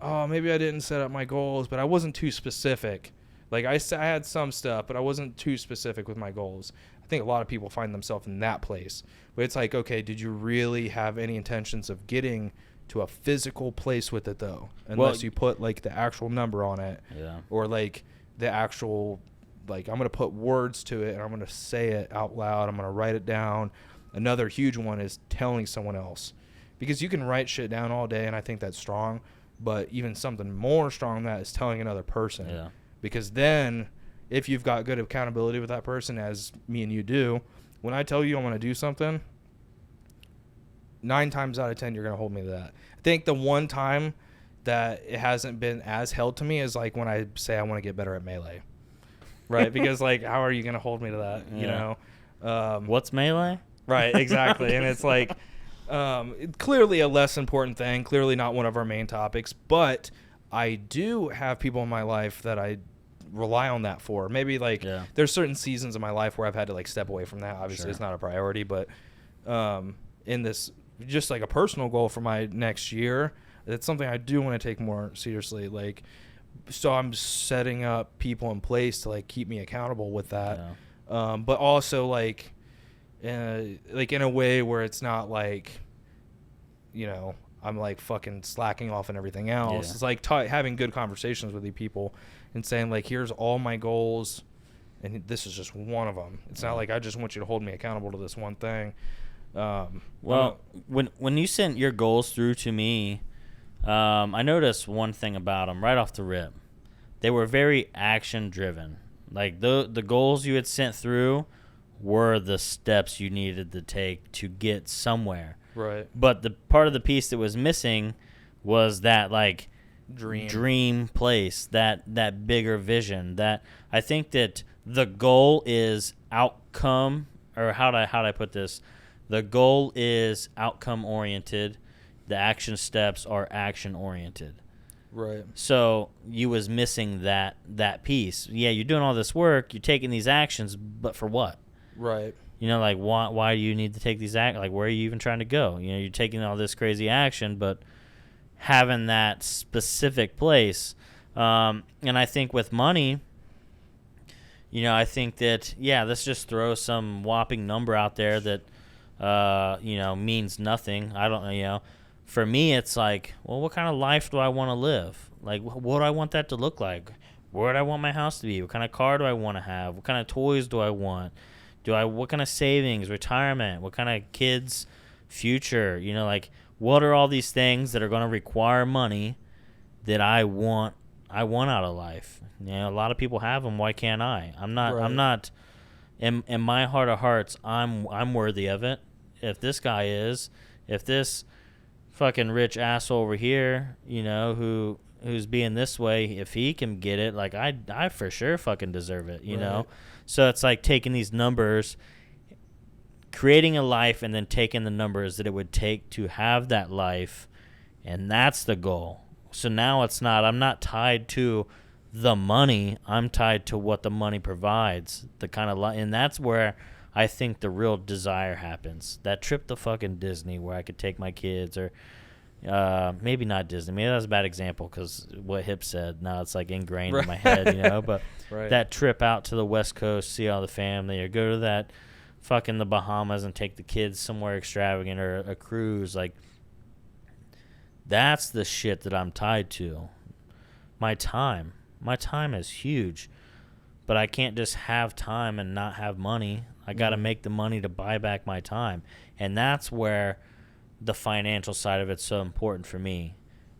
oh, maybe I didn't set up my goals, but I wasn't too specific. Like I had some stuff, but I wasn't too specific with my goals. I think a lot of people find themselves in that place. But it's like, okay, did you really have any intentions of getting to a physical place with it though? Unless you put like the actual number on it, or like the actual, like I'm gonna put words to it and I'm gonna say it out loud. I'm gonna write it down. Another huge one is telling someone else, because you can write shit down all day, and I think that's strong. But even something more strong than that is telling another person. Yeah. Because then, if you've got good accountability with that person, as me and you do, when I tell you I want to do something, 9 times out of 10 you're gonna hold me to that. I think the one time that it hasn't been as held to me is like when I say I want to get better at Melee. Right, because like, how are you gonna hold me to that? You know, what's Melee? Right, exactly, and it's like, clearly a less important thing, clearly not one of our main topics, but I do have people in my life that I rely on that for. Maybe like there's certain seasons of my life where I've had to like step away from that. Obviously, it's not a priority, but in this, just like a personal goal for my next year, it's something I do want to take more seriously. Like, so I'm setting up people in place to like keep me accountable with that, but also like in a way where it's not like, you know, I'm like fucking slacking off and everything else. It's like having good conversations with you people and saying like, here's all my goals and this is just one of them. It's not like I just want you to hold me accountable to this one thing. Well, when you sent your goals through to me, I noticed one thing about them right off the rip. They were very action driven. Like the goals you had sent through were the steps you needed to take to get somewhere. Right. But the part of the piece that was missing was that like dream place, that bigger vision. That I think that the goal is outcome, or how do I put this? The goal is outcome oriented. The action steps are action oriented. Right. So you was missing that piece. Yeah, you're doing all this work, you're taking these actions, but for what? Right. You know, like why do you need to take these like where are you even trying to go? You know, you're taking all this crazy action, but having that specific place. And I think with money, you know, I think that let's just throw some whopping number out there that you know, means nothing. I don't know, you know. For me, it's like, well, what kind of life do I want to live? Like, what do I want that to look like? Where do I want my house to be? What kind of car do I want to have? What kind of toys do I want? What kind of savings, retirement? What kind of kids' future? You know, like, what are all these things that are going to require money that I want out of life? You know, a lot of people have them. Why can't I? I'm not. In my heart of hearts, I'm worthy of it. If this guy is, if this fucking rich asshole over here, you know, who's being this way, if he can get it, like I for sure fucking deserve it, you know? So it's like taking these numbers, creating a life, and then taking the numbers that it would take to have that life, and that's the goal. So now I'm not tied to the money, I'm tied to what the money provides, the kind of and that's where I think the real desire happens. That trip to fucking Disney where I could take my kids, or maybe not Disney. Maybe that's a bad example because what Hip said, now it's like ingrained in my head, you know. But that trip out to the West Coast, see all the family, or go to that fucking the Bahamas and take the kids somewhere extravagant, or a cruise. Like, that's the shit that I'm tied to. My time is huge. But I can't just have time and not have money. I got to make the money to buy back my time. And that's where the financial side of it's so important for me.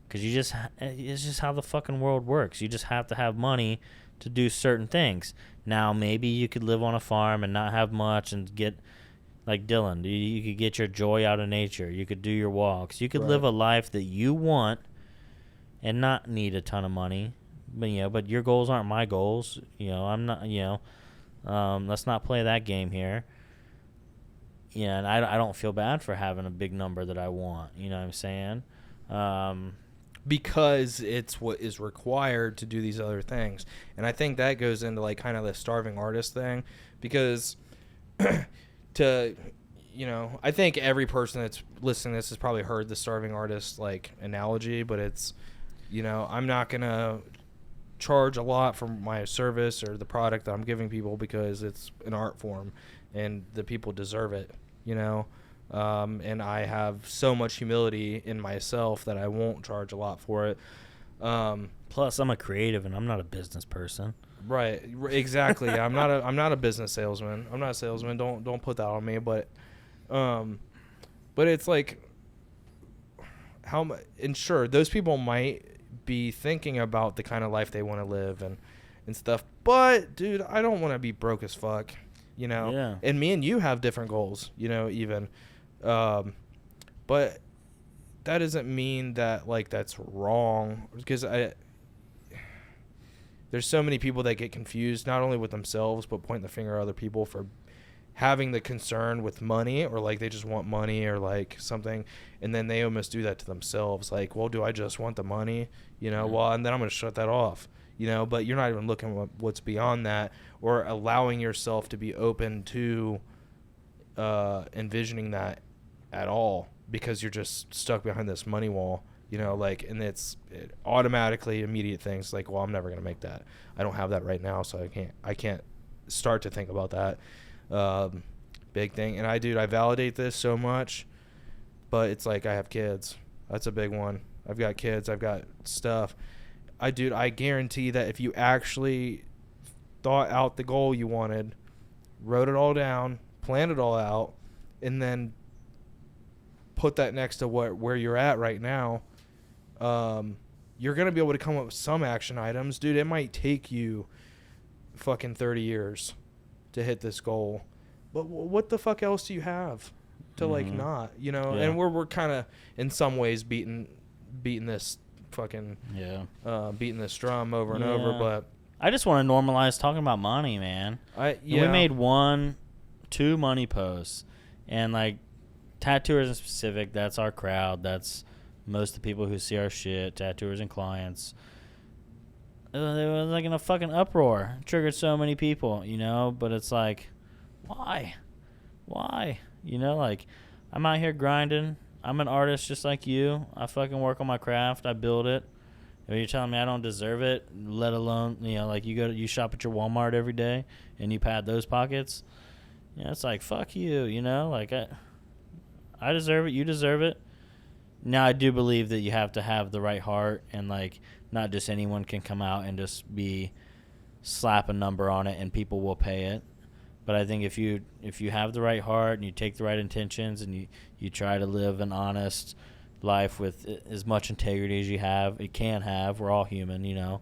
Because it's just how the fucking world works. You just have to have money to do certain things. Now, maybe you could live on a farm and not have much and get, like Dylan, you could get your joy out of nature. You could do your walks. You could live a life that you want and not need a ton of money. But, you know, but your goals aren't my goals. You know, I'm not, you know, let's not play that game here. Yeah, and I don't feel bad for having a big number that I want. You know what I'm saying? Because it's what is required to do these other things. And I think that goes into, like, kind of the starving artist thing. Because you know, I think every person that's listening to this has probably heard the starving artist, like, analogy. But it's, you know, I'm not going to charge a lot for my service or the product that I'm giving people because it's an art form and the people deserve it, you know. And I have so much humility in myself that I won't charge a lot for it. Plus, I'm a creative and I'm not a business person. Right, exactly. I'm not a business salesman. I'm not a salesman. Don't put that on me. But it's like how much. And sure, those people might be thinking about the kind of life they want to live and stuff. But dude, I don't want to be broke as fuck, you know. Yeah. And me and you have different goals, you know, even. But that doesn't mean that, like, that's wrong, because there's so many people that get confused, not only with themselves, but point the finger at other people for having the concern with money, or like they just want money or like something, and then they almost do that to themselves. Like, well, do I just want the money? You know, well, and then I'm going to shut that off, you know, but you're not even looking at what's beyond that, or allowing yourself to be open to envisioning that at all, because you're just stuck behind this money wall, you know, like, and it automatically immediate things like, well, I'm never going to make that. I don't have that right now, so I can't start to think about that. Big thing. And I validate this so much, but it's like, I have kids. That's a big one. I've got kids. I've got stuff. I guarantee that if you actually thought out the goal you wanted, wrote it all down, planned it all out, and then put that next to where you're at right now, you're going to be able to come up with some action items. Dude, it might take you fucking 30 years to hit this goal. but what the fuck else do you have to like Mhm. not, you know? Yeah. And we're kind of in some ways beating this fucking Yeah. beating this drum over and over, Yeah. but I just want to normalize talking about money, man. And yeah, we made 2 money posts, and like tattooers in specific, that's our crowd. That's most of the people who see our shit, tattooers and clients. It was like in a fucking uproar. It triggered so many people, you know. But it's like, why? You know, like I'm out here grinding. I'm an artist just like you. I fucking work on my craft. I build it. If you're telling me I don't deserve it, let alone, you know, like you shop at your Walmart every day and you pad those pockets. You know, it's like, fuck you, you know, like I deserve it. You deserve it. Now, I do believe that you have to have the right heart, and like not just anyone can come out and just slap a number on it and people will pay it. But I think if you have the right heart and you take the right intentions and you try to live an honest life with as much integrity as you can have. We're all human, you know.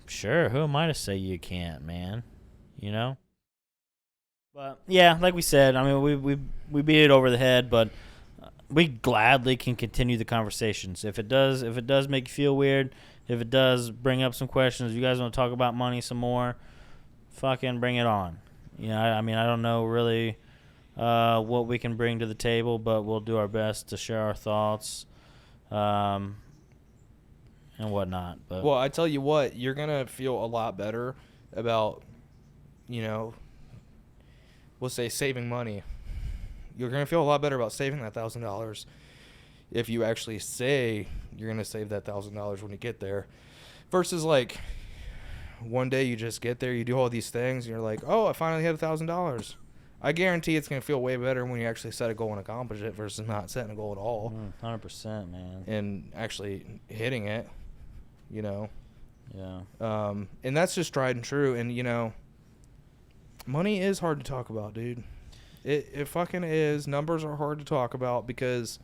Sure, who am I to say you can't, man? You know. But yeah, like we said, I mean, we beat it over the head, but we gladly can continue the conversations. If it does make you feel weird, if it does bring up some questions, if you guys want to talk about money some more, fucking bring it on. You know, I mean, I don't know really what we can bring to the table, but we'll do our best to share our thoughts and whatnot. But well, I tell you what, you're gonna feel a lot better about, you know, we'll say saving money. You're gonna feel a lot better about saving that $1,000 if you actually say you're gonna save that $1,000 when you get there, versus like one day you just get there, you do all these things, and you're like, oh, I finally had $1,000. I guarantee it's going to feel way better when you actually set a goal and accomplish it versus not setting a goal at all. 100%, man. And actually hitting it, you know. Yeah. And that's just tried and true. And, you know, money is hard to talk about, dude. It fucking is. Numbers are hard to talk about because,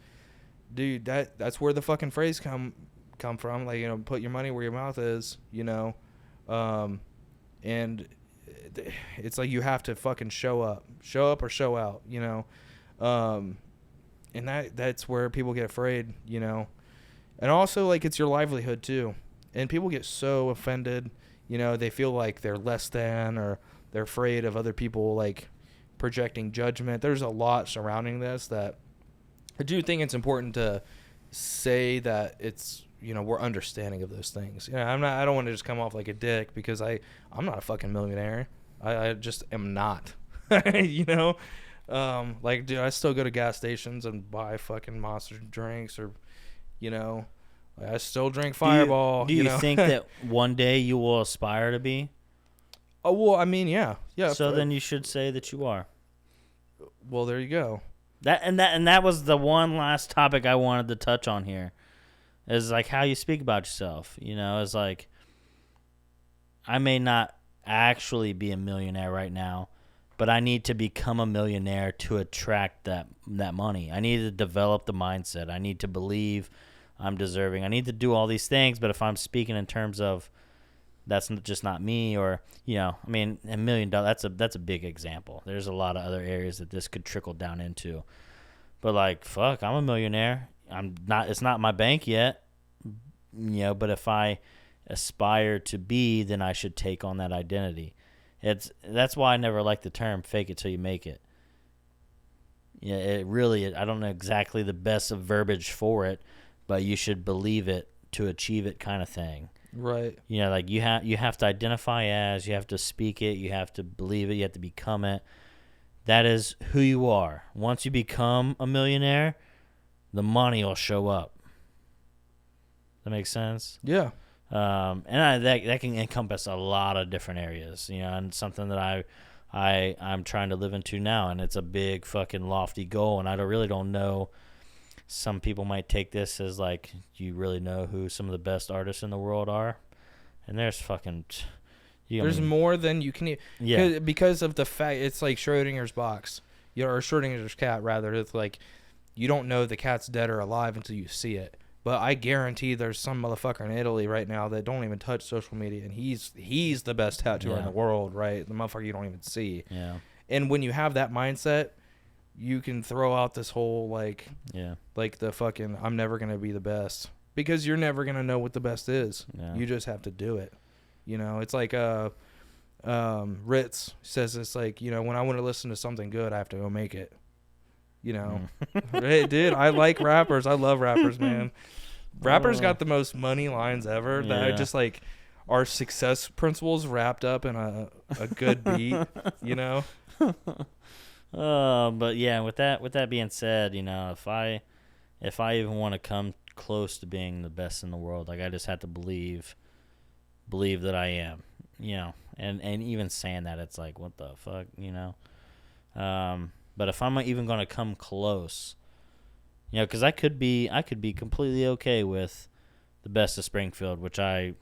dude, that's where the fucking phrase come from. Like, you know, put your money where your mouth is, you know. And it's like you have to fucking show up or show out, you know. And that's where people get afraid, you know. And also, like, it's your livelihood too, and people get so offended, you know. They feel like they're less than, or they're afraid of other people like projecting judgment. There's a lot surrounding this that I do think it's important to say that it's, you know, we're understanding of those things. You know, I don't want to just come off like a dick because I'm not a fucking millionaire. I just am not. You know, like, dude, I still go to gas stations and buy fucking Monster drinks, or, you know, I still drink Fireball. Do you know? think that one day you will aspire to be? Oh, well, I mean, yeah. So then you should say that you are. Well, there you go. That was the one last topic I wanted to touch on here. Is like how you speak about yourself. You know, it's like I may not actually be a millionaire right now, but I need to become a millionaire to attract that money. I need to develop the mindset. I need to believe I'm deserving. I need to do all these things, but if I'm speaking in terms of that's just not me, or, you know, I mean, $1 million, that's a big example. There's a lot of other areas that this could trickle down into. But like, fuck, I'm a millionaire. It's not my bank yet, you know, but if I aspire to be, then I should take on that identity. That's why I never liked the term fake it till you make it. Yeah, it really, I don't know exactly the best of verbiage for it, but you should believe it to achieve it, kind of thing. Right. You know, like you have to identify as, you have to speak it, you have to believe it, you have to become it. That is who you are. Once you become a millionaire, the money will show up. That makes sense? Yeah. And that can encompass a lot of different areas, you know, and something that I'm trying to live into now, and it's a big fucking lofty goal, and I really don't know. Some people might take this as like, do you really know who some of the best artists in the world are? And there's fucking... There's more than you can... Yeah. Because of the fact, it's like Schrodinger's box. Or Schrodinger's cat, rather. It's like, you don't know the cat's dead or alive until you see it. But I guarantee there's some motherfucker in Italy right now that don't even touch social media, and he's the best tattooer in the world, right? The motherfucker you don't even see. Yeah. And when you have that mindset, you can throw out this whole like the fucking I'm never gonna be the best, because you're never gonna know what the best is. Yeah. You just have to do it. You know, it's like Ritz says, it's like, you know, when I want to listen to something good, I have to go make it. You know, hey, dude, I like rappers. I love rappers, man. Rappers got the most money lines ever. That are just like our success principles wrapped up in a good beat. You know. But yeah, with that being said, you know, if I even want to come close to being the best in the world, like I just have to believe that I am, you know, and even saying that, it's like, what the fuck, you know. But if I'm even going to come close, you know, because I could be completely okay with the best of Springfield, which I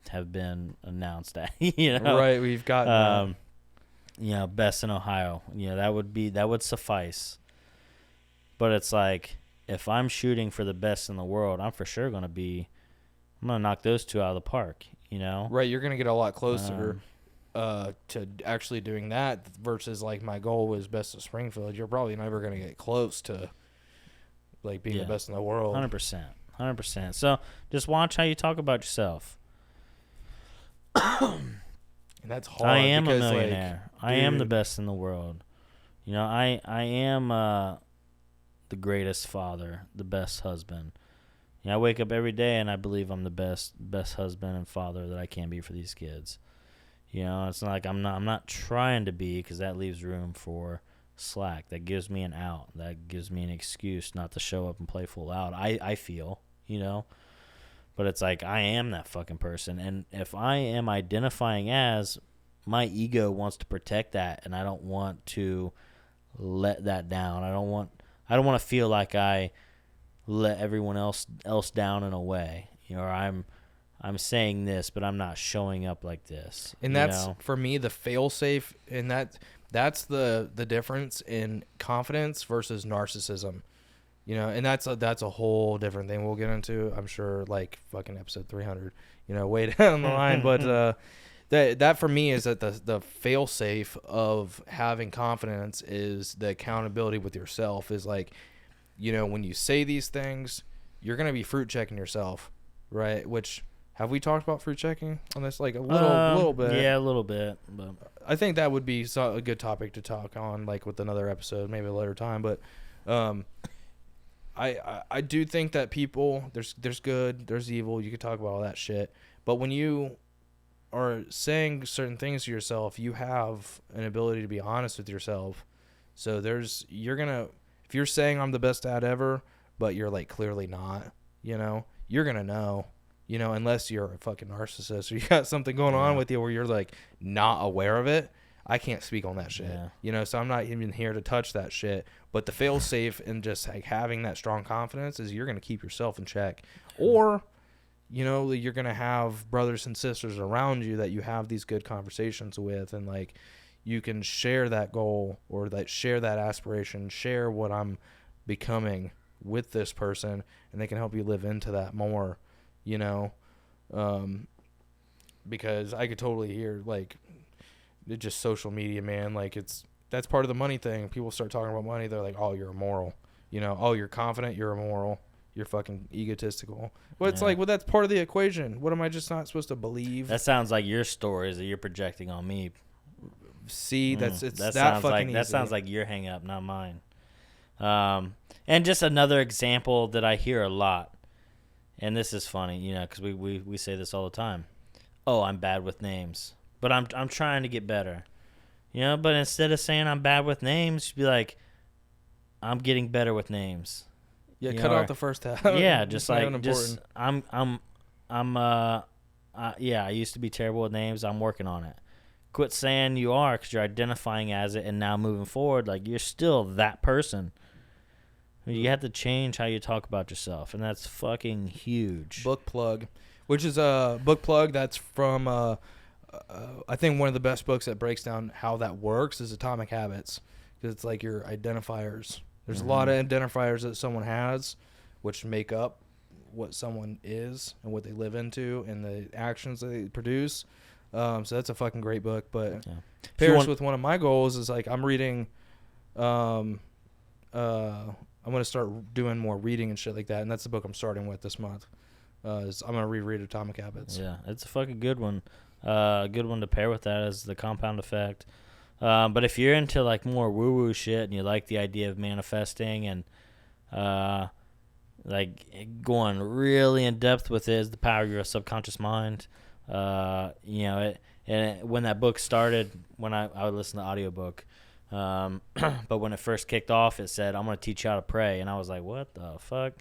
have been announced at, you know. Right, we've got you know, best in Ohio. You know, that would suffice. But it's like, if I'm shooting for the best in the world, I'm for sure I'm gonna knock those two out of the park, you know? Right, you're gonna get a lot closer to actually doing that versus like my goal was best of Springfield. You're probably never gonna get close to like being the best in the world. 100%. So just watch how you talk about yourself. And that's hard. I am because, a millionaire. Like, I am the best in the world. You know, I am the greatest father, the best husband. You know, I wake up every day and I believe I'm the best husband and father that I can be for these kids. You know, it's not like I'm not trying to be, because that leaves room for slack. That gives me an out. That gives me an excuse not to show up and play full out. I feel, you know. But it's like, I am that fucking person. And if I am identifying as, my ego wants to protect that, and I don't want to let that down. I don't want to feel like I let everyone else down in a way. You know, or I'm saying this, but I'm not showing up like this. And that's, for me, the fail-safe, and that's the difference in confidence versus narcissism. You know, and that's a whole different thing we'll get into, I'm sure, like fucking episode 300, you know, way down the line. But that for me is that the fail safe of having confidence is the accountability with yourself. Is like, you know, when you say these things, you're gonna be fruit checking yourself, right? Which, have we talked about fruit checking on this? Like a little bit. Yeah, a little bit. But I think that would be a good topic to talk on, like with another episode, maybe a later time. But I do think that people, there's good, there's evil. You could talk about all that shit. But when you are saying certain things to yourself, you have an ability to be honest with yourself. So if you're saying I'm the best dad ever, but you're like clearly not, you know, you're going to know, you know, unless you're a fucking narcissist or you got something going on with you where you're like not aware of it. I can't speak on that shit, you know, so I'm not even here to touch that shit. But the fail safe and just like having that strong confidence is you're going to keep yourself in check. Or, you know, you're going to have brothers and sisters around you that you have these good conversations with, and like you can share that goal or share that aspiration, share what I'm becoming with this person, and they can help you live into that more, you know, because I could totally hear like, it's just social media, man. Like that's part of the money thing. People start talking about money. They're like, oh, you're immoral. You know, oh, you're confident. You're immoral. You're fucking egotistical. Well, it's like, well, that's part of the equation. What am I just not supposed to believe? That sounds like your stories that you're projecting on me. See, that sounds fucking like easy. That sounds like your hang up, not mine. And just another example that I hear a lot, and this is funny, you know, because we say this all the time. Oh, I'm bad with names. But I'm trying to get better, you know. But instead of saying I'm bad with names, you'd be like, I'm getting better with names. Yeah, cut out the first half. Yeah, just like I used to be terrible with names. I'm working on it. Quit saying you are, because you're identifying as it, and now moving forward, like you're still that person. You have to change how you talk about yourself, and that's fucking huge. Book plug, which is a book plug that's from. I think one of the best books that breaks down how that works is Atomic Habits, because it's like your identifiers. There's a lot of identifiers that someone has, which make up what someone is and what they live into and the actions that they produce. So that's a fucking great book. But Yeah. pairs with one of my goals is like I'm reading. I'm gonna start doing more reading and shit like that, and that's the book I'm starting with this month. I'm gonna reread Atomic Habits. Yeah, it's a fucking good one. A good one to pair with that is The Compound Effect. But if you're into like more woo-woo shit and you like the idea of manifesting and like going really in depth with it, is The Power of Your Subconscious Mind. When that book started, when I would listen to the audiobook, but when it first kicked off, it said, "I'm gonna teach you how to pray," and I was like, "What the fuck?"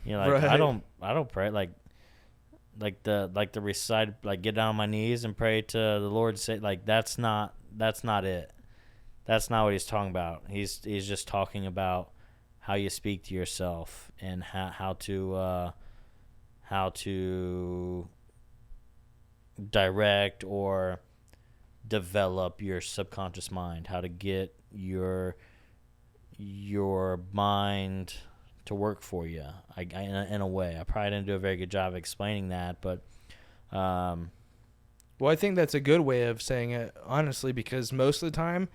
Right. I don't pray like the recite, like get down on my knees and pray to the Lord. Say like that's not it. That's not what he's talking about. He's just talking about how you speak to yourself and how to direct or develop your subconscious mind, how to get your mind to work for you. In a way, I probably didn't do a very good job of explaining that, but well, I think that's a good way of saying it, honestly, because most of the time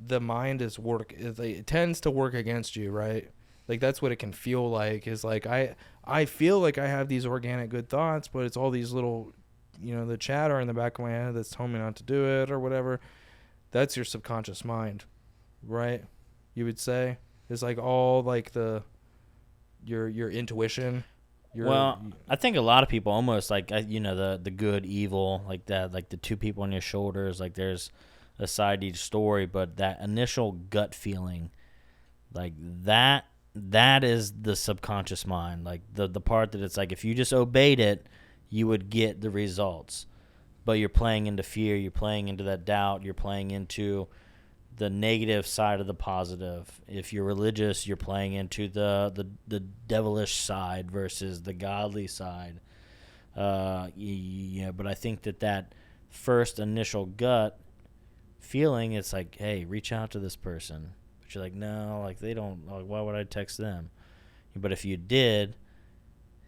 the mind it tends to work against you, right? Like that's what it can feel like, is like I feel like I have these organic good thoughts, but it's all these little, the chatter in the back of my head that's telling me not to do it or whatever. That's your subconscious mind, right? You would say it's like all like your intuition. I think a lot of people almost like the good evil, like that, like the two people on your shoulders, like there's a side to each story, but that initial gut feeling, like that is the subconscious mind, like the part that it's like if you just obeyed it, you would get the results. But you're playing into fear, you're playing into that doubt, you're playing into the negative side of the positive. If you're religious, you're playing into the devilish side versus the godly side. But I think that first initial gut feeling, it's like, hey, reach out to this person. But you're like, no, like they don't, like, why would I text them? But if you did,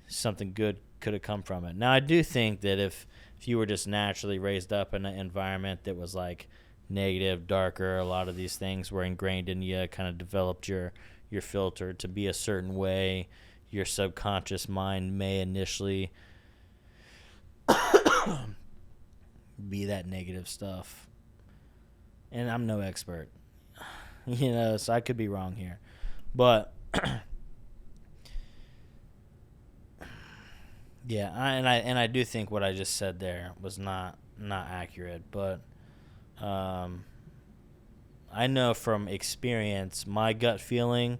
something good could have come from it. Now, I do think that if you were just naturally raised up in an environment that was like negative, darker, a lot of these things were ingrained in you, kind of developed your filter to be a certain way, your subconscious mind may initially be that negative stuff. And I'm no expert, so I could be wrong here. But yeah, I do think what I just said there was not accurate, but I know from experience, my gut feeling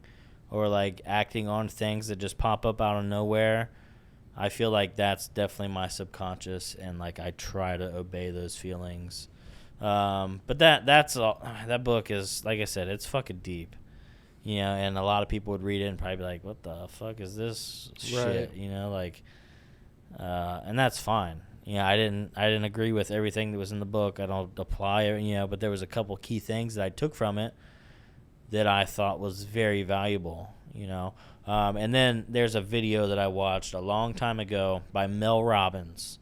or like acting on things that just pop up out of nowhere, I feel like that's definitely my subconscious, and like I try to obey those feelings. But that's all. That book is, like I said, it's fucking deep, and a lot of people would read it and probably be like, what the fuck is this shit, like, and that's fine. I didn't agree with everything that was in the book. I don't apply it, but there was a couple key things that I took from it that I thought was very valuable, and then there's a video that I watched a long time ago by Mel Robbins.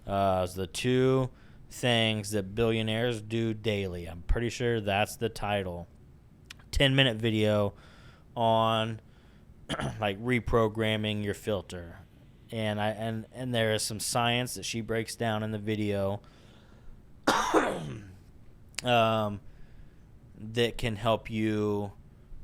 It's the 2 things that billionaires do daily. I'm pretty sure that's the title. 10-minute video on like reprogramming your filter. And there is some science that she breaks down in the video that can help you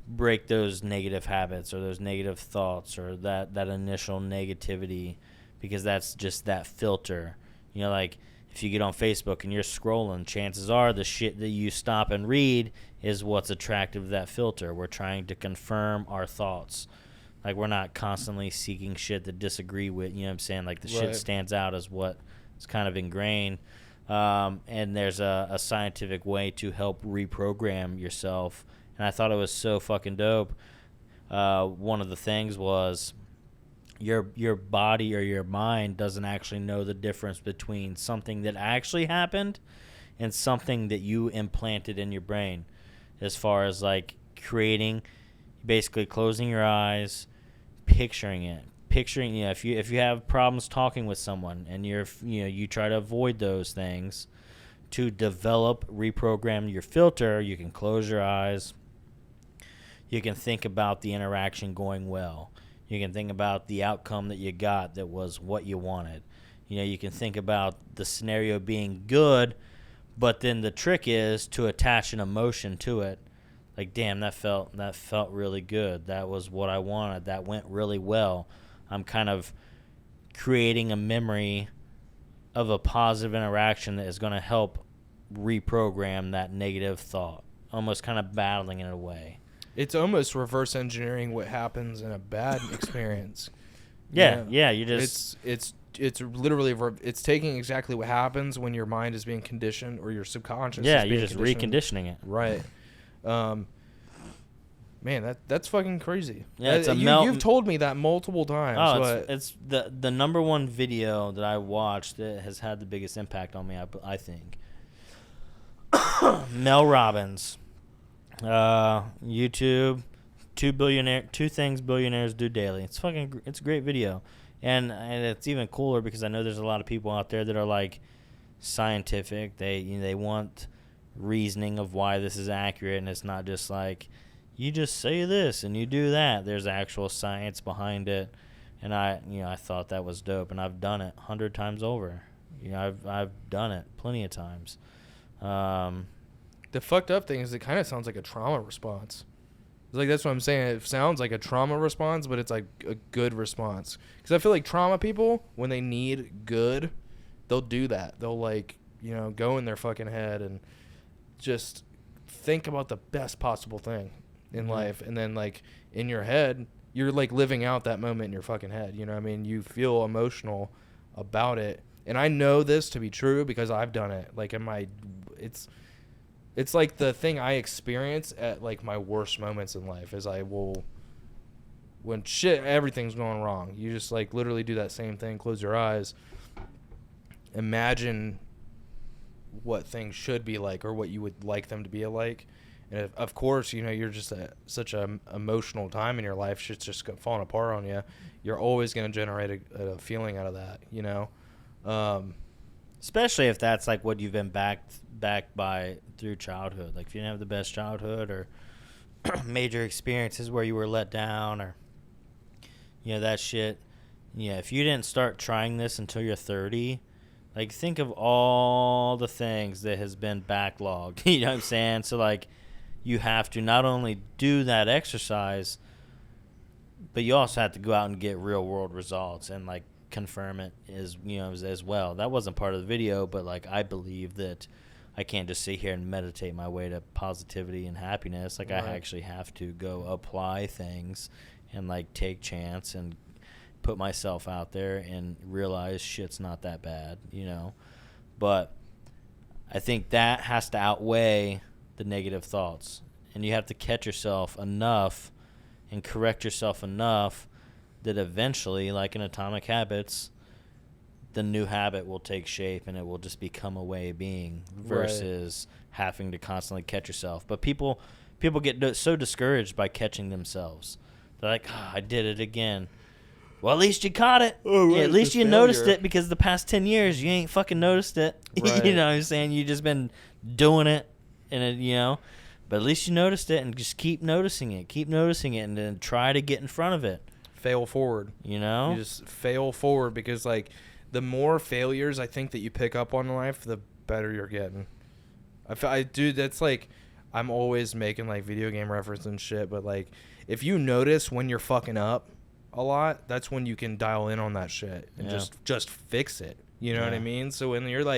break those negative habits or those negative thoughts or that initial negativity, because that's just that filter. Like if you get on Facebook and you're scrolling, chances are the shit that you stop and read is what's attractive to that filter. We're trying to confirm our thoughts. Like, we're not constantly seeking shit that disagree with, what I'm saying? Like, the shit stands out as what is kind of ingrained. And there's a scientific way to help reprogram yourself. And I thought it was so fucking dope. One of the things was your body or your mind doesn't actually know the difference between something that actually happened and something that you implanted in your brain, as far as, like, basically closing your eyes, picturing it. If you have problems talking with someone and you try to avoid those things, to reprogram your filter, you can close your eyes. You can think about the interaction going well. You can think about the outcome that you got that was what you wanted. You can think about the scenario being good, but then the trick is to attach an emotion to it. Like, damn, that felt really good. That was what I wanted. That went really well. I'm kind of creating a memory of a positive interaction that is going to help reprogram that negative thought, almost kind of battling it away. It's almost reverse engineering what happens in a bad experience. Yeah, you just it's literally it's taking exactly what happens when your mind is being conditioned or your subconscious. Yeah, is you're being just conditioned. reconditioning it. Right. Man, that's fucking crazy. Yeah, it's you've told me that multiple times. Oh, it's the number one video that I watched that has had the biggest impact on me, I think. Mel Robbins, YouTube, two things billionaires do daily. It's a great video, and it's even cooler because I know there's a lot of people out there that are like scientific. They want reasoning of why this is accurate, and it's not just like you just say this and you do that. There's actual science behind it, and I thought that was dope, and I've done it 100 times over. I've done it plenty of times. The fucked up thing is it kind of sounds like a trauma response. It's like, that's what I'm saying. It sounds like a trauma response, but it's like a good response. Because I feel like trauma people, when they need good, they'll do that. They'll go in their fucking head and just think about the best possible thing in life. And then in your head, you're living out that moment in your fucking head. You know what I mean? You feel emotional about it. And I know this to be true because I've done it. It's like the thing I experience at my worst moments in life is when everything's going wrong. You just literally do that same thing. Close your eyes. Imagine what things should be like or what you would like them to be like. And of course, you're just at such an emotional time in your life. Shit's just falling apart on you. You're always going to generate a feeling out of that, Especially if that's what you've been backed by through childhood. If you didn't have the best childhood or major experiences where you were let down or that shit. Yeah, if you didn't start trying this until you're 30, think of all the things that has been backlogged. You know what I'm saying? So you have to not only do that exercise, but you also have to go out and get real world results and confirm it as well. That wasn't part of the video, but I believe that I can't just sit here and meditate my way to positivity and happiness. Right. I actually have to go apply things and take chance and put myself out there and realize shit's not that bad, But I think that has to outweigh the negative thoughts, and you have to catch yourself enough and correct yourself enough that eventually, in Atomic Habits, the new habit will take shape and it will just become a way of being versus having to constantly catch yourself. But people get so discouraged by catching themselves. They're like, I did it again. Well, at least you caught it. Oh, right. Yeah, at least you noticed it, because the past 10 years you ain't fucking noticed it. Right. You know what I'm saying? You just been doing it, and but at least you noticed it, and just keep noticing it, and then try to get in front of it. Fail forward. You just fail forward, because the more failures I think that you pick up on in life, the better you're getting. That's I'm always making video game reference and shit, but if you notice when you're fucking up a lot, that's when you can dial in on that shit and just fix it. You know what I mean? So when you're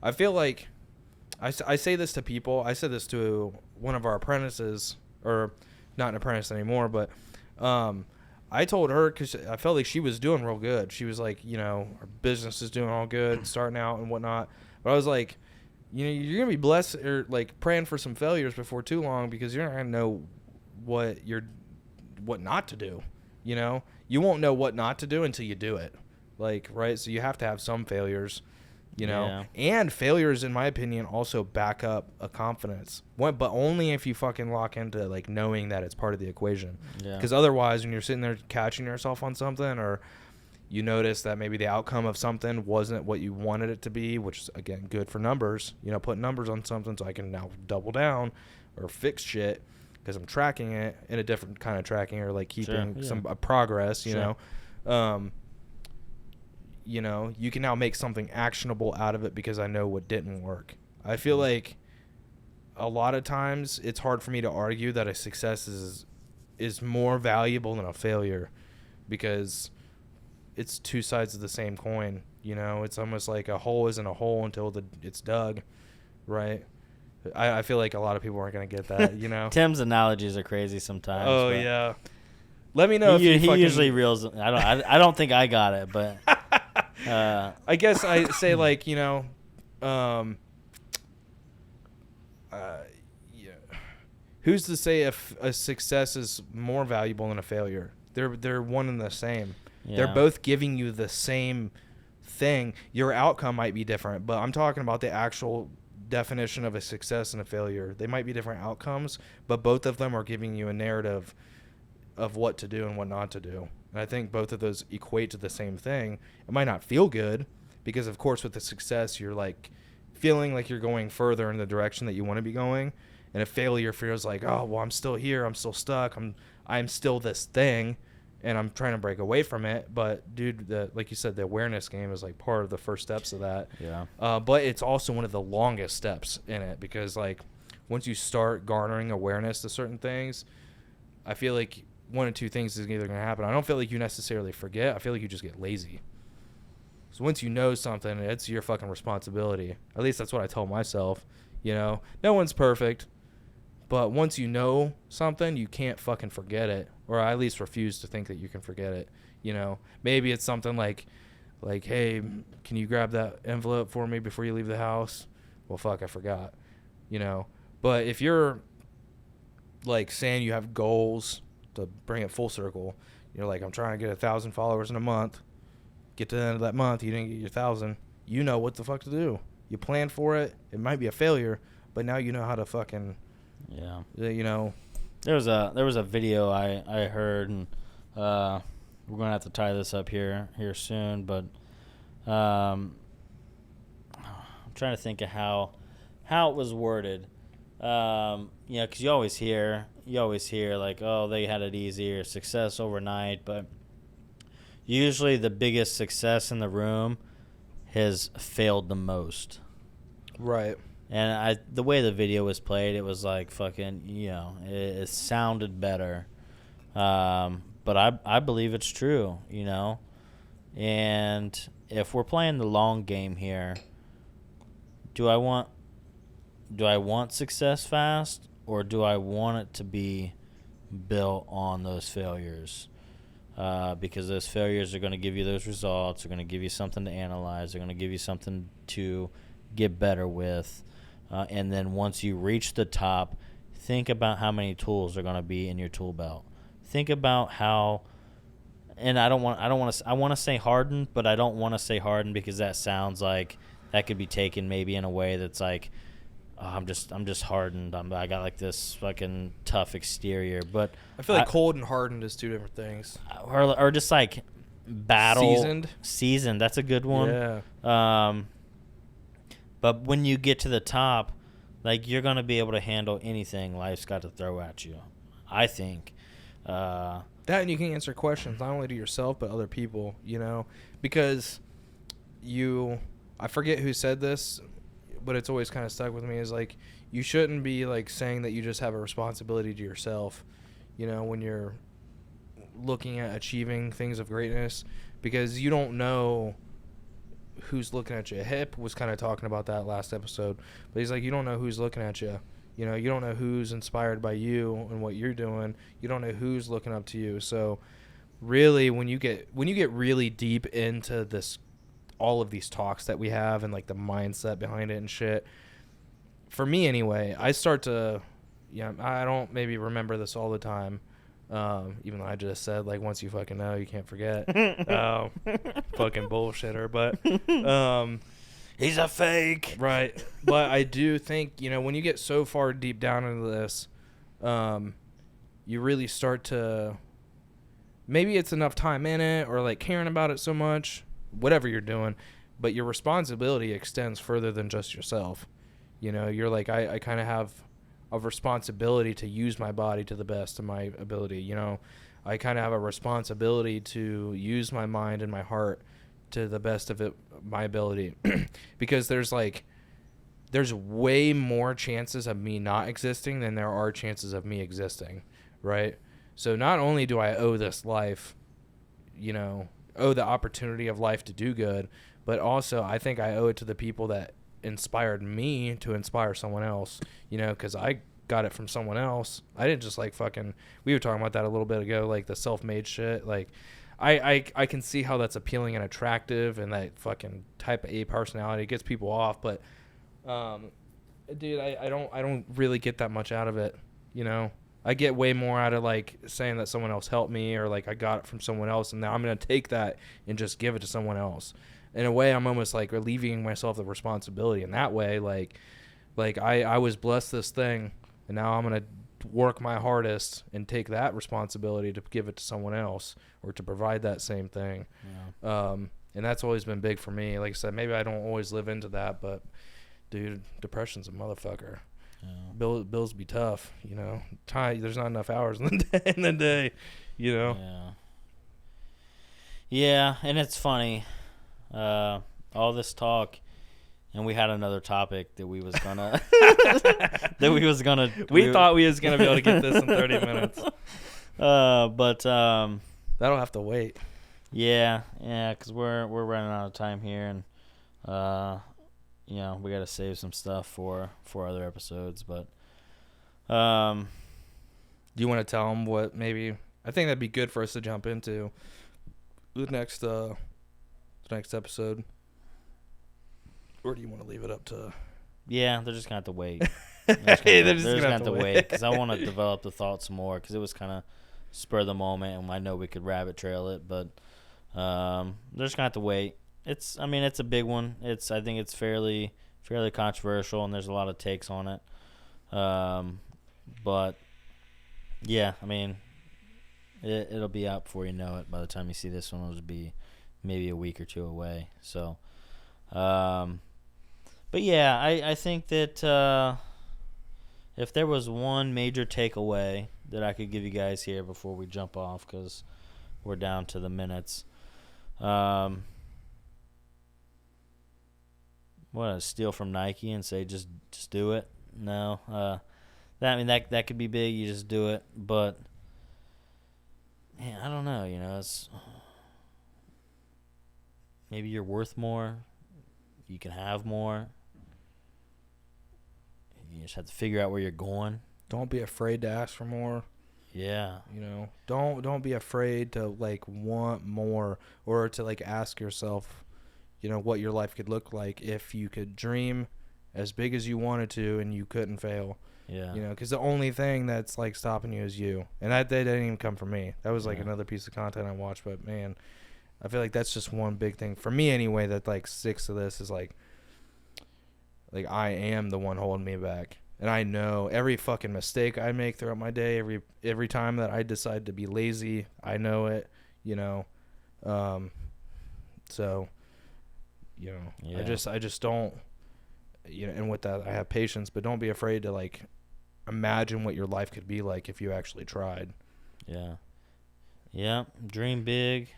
I feel I say this to people. I said this to one of our apprentices, or not an apprentice anymore, but I told her, because I felt like she was doing real good. She was our business is doing all good, starting out and whatnot. But I was you're going to be blessed or praying for some failures before too long, because you're not going to know what not to do. You won't know what not to do until you do it. Right? So you have to have some failures, and failures, in my opinion, also back up a confidence. But only if you fucking lock into knowing that it's part of the equation. Because otherwise, when you're sitting there catching yourself on something, or You notice that maybe the outcome of something wasn't what you wanted it to be, which is, again, good for numbers. Put numbers on something so I can now double down or fix shit because I'm tracking it in a different kind of tracking, or like keeping some progress, you know. You can now make something actionable out of it because I know what didn't work. I feel like a lot of times it's hard for me to argue that a success is more valuable than a failure, because it's two sides of the same coin. It's almost like a hole isn't a hole until it's dug, right? I feel like a lot of people aren't going to get that, Tim's analogies are crazy sometimes. Oh, yeah. Let me know if he usually reels. I don't think I got it, but I guess I say like, who's to say if a success is more valuable than a failure? They're one and the same. Yeah. They're both giving you the same thing. Your outcome might be different, but I'm talking about the actual definition of a success and a failure. They might be different outcomes, but both of them are giving you a narrative of what to do and what not to do. And I think both of those equate to the same thing. It might not feel good because, of course, with the success, you're like feeling like you're going further in the direction that you want to be going. And a failure feels like, oh, well, I'm still here. I'm still stuck. I'm still this thing, and I'm trying to break away from it. But, dude, like you said, the awareness game is like part of the first steps of that. Yeah. But it's also one of the longest steps in it because, like, once you start garnering awareness to certain things, I feel like one of two things is either going to happen. I don't feel like you necessarily forget. I feel like you just get lazy. So once you know something, it's your fucking responsibility. At least that's what I tell myself. No one's perfect. But once you know something, you can't fucking forget it. Or I at least refuse to think that you can forget it. Maybe it's something like, hey, can you grab that envelope for me before you leave the house? Well, fuck, I forgot. But if you're, like, saying you have goals to bring it full circle, you're like, I'm trying to get 1,000 followers in a month. Get to the end of that month, you didn't get your 1,000. You know what the fuck to do. You plan for it. It might be a failure, but now you know how to fucking... Yeah. There was a video I heard, and we're gonna have to tie this up here soon, but I'm trying to think of how it was worded. Because you always hear like, oh, they had it easy or success overnight, but usually the biggest success in the room has failed the most. Right. And the way the video was played, it was like fucking, it sounded better. But I believe it's true, And if we're playing the long game here, do I want success fast, or do I want it to be built on those failures? Because those failures are going to give you those results. They're going to give you something to analyze. They're going to give you something to get better with. And then once you reach the top, think about how many tools are going to be in your tool belt. Think about how, and I want to say hardened, but I don't want to say hardened because that sounds like that could be taken maybe in a way that's like, oh, I'm just hardened. I got like this fucking tough exterior, but I feel like cold and hardened is two different things. Or just like battle seasoned. That's a good one. Yeah. But when you get to the top, like, you're gonna be able to handle anything life's got to throw at you, I think. That, and you can answer questions not only to yourself but other people. Because I forget who said this, but it's always kind of stuck with me, is like, you shouldn't be like saying that you just have a responsibility to yourself, when you're looking at achieving things of greatness, because you don't know who's looking at you. Hip was kind of talking about that last episode, but he's like, you don't know who's looking at you. You don't know who's inspired by you and what you're doing. You don't know who's looking up to you. So really, when you get really deep into this, all of these talks that we have and like the mindset behind it and shit, for me anyway, I start to, I don't maybe remember this all the time. Even though I just said, like, once you fucking know, you can't forget. Fucking bullshitter. But he's a fake. Right. But I do think, when you get so far deep down into this, you really start to maybe it's enough time in it or like caring about it so much, whatever you're doing, but your responsibility extends further than just yourself. You know, you're like, I kind of have a responsibility to use my body to the best of my ability. You know, I kind of have a responsibility to use my mind and my heart to the best of my ability because there's way more chances of me not existing than there are chances of me existing, right? So not only do I owe this life, you know, owe the opportunity of life to do good, but also I think I owe it to the people that inspired me to inspire someone else, you know, because I got it from someone else. I didn't just like fucking, we were talking about that a little bit ago, like the self-made shit. Like I can see how that's appealing and attractive, and that fucking type A personality gets people off, but dude, I don't really get that much out of it, you know. I get way more out of like saying that someone else helped me, or like I got it from someone else and now I'm going to take that and just give it to someone else. In a way, I'm almost like relieving myself the responsibility in that way. Like I was blessed this thing, and now I'm going to work my hardest and take that responsibility to give it to someone else or to provide that same thing. Yeah. And that's always been big for me. Like I said, maybe I don't always live into that, but dude, depression's a motherfucker. Yeah. Bills be tough, you know. There's not enough hours in the day, you know. Yeah, and it's funny. All this talk, and we had another topic that we was gonna we thought we was gonna be able to get this in 30 minutes. But that'll have to wait. Yeah, because we're running out of time here, and you know, we got to save some stuff for other episodes. But do you want to tell them what maybe? I think that'd be good for us to jump into the next episode. Or do you want to leave it up to? Yeah, they're just gonna have to wait. They're just gonna have to wait because I want to develop the thoughts more, because it was kind of spur of the moment, and I know we could rabbit trail it, but they're just gonna have to wait. It's a big one. I think it's fairly controversial, and there's a lot of takes on it. But yeah, I mean, it'll be out before you know it. By the time you see this one, it'll be maybe a week or two away. So, but yeah, I think that if there was one major takeaway that I could give you guys here before we jump off, because we're down to the minutes. What, steal from Nike and say just do it? No, that could be big. You just do it, but man, I don't know. You know, it's maybe you're worth more. You can have more. You just have to figure out where you're going. Don't be afraid to ask for more. Yeah. You know, don't be afraid to like want more, or to like ask yourself, you know, what your life could look like if you could dream as big as you wanted to and you couldn't fail. Yeah. You know, because the only thing that's like stopping you is you. And that didn't even come from me. That was like another piece of content I watched. But man, I feel like that's just one big thing for me anyway that like sticks to this is like I am the one holding me back. And I know every fucking mistake I make throughout my day, every time that I decide to be lazy, I know it, you know. So, you know, yeah. I just don't, you know, and with that I have patience, but don't be afraid to like imagine what your life could be like if you actually tried. Yeah. Yeah. Dream big,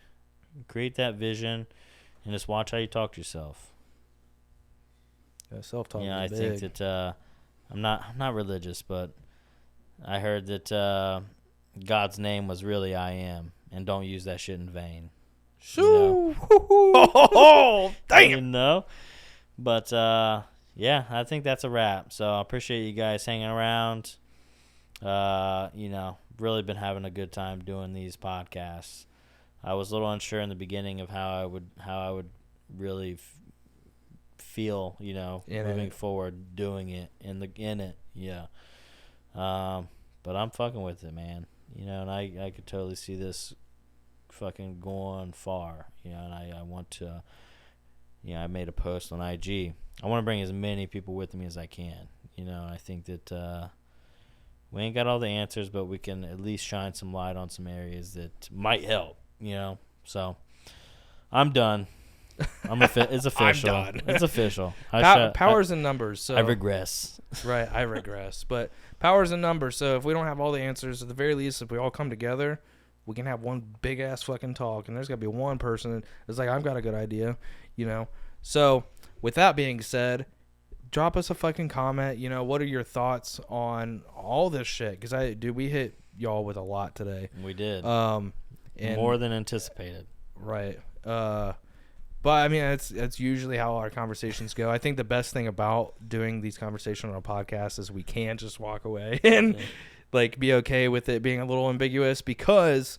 create that vision, and just watch how you talk to yourself. Yeah, self-talk. Yeah, is I big. think that I'm not religious, but I heard that God's name was really I am, and don't use that shit in vain. Shoo! Oh, damn! You know? But yeah, I think that's a wrap. So I appreciate you guys hanging around. You know, really been having a good time doing these podcasts. I was a little unsure in the beginning of how I would really feel, you know, moving forward, doing it in it. Yeah. But I'm fucking with it, man. You know, and I could totally see this fucking going far, you know, and I want to, you know, I made a post on IG. I want to bring as many people with me as I can, you know. I think that We ain't got all the answers, but we can at least shine some light on some areas that might help, So, I'm done. It's official. I'm done. It's official. Powers and numbers. So I regress. Right, I regress. But powers and numbers. So if we don't have all the answers, at the very least, if we all come together, we can have one big ass fucking talk. And there's got to be one person that's like, I've got a good idea, So with that being said, drop us a fucking comment. What are your thoughts on all this shit? Because we hit y'all with a lot today. We did. And more than anticipated. Right. But I mean, that's usually how our conversations go. I think the best thing about doing these conversations on a podcast is we can just walk away and be okay with it being a little ambiguous, because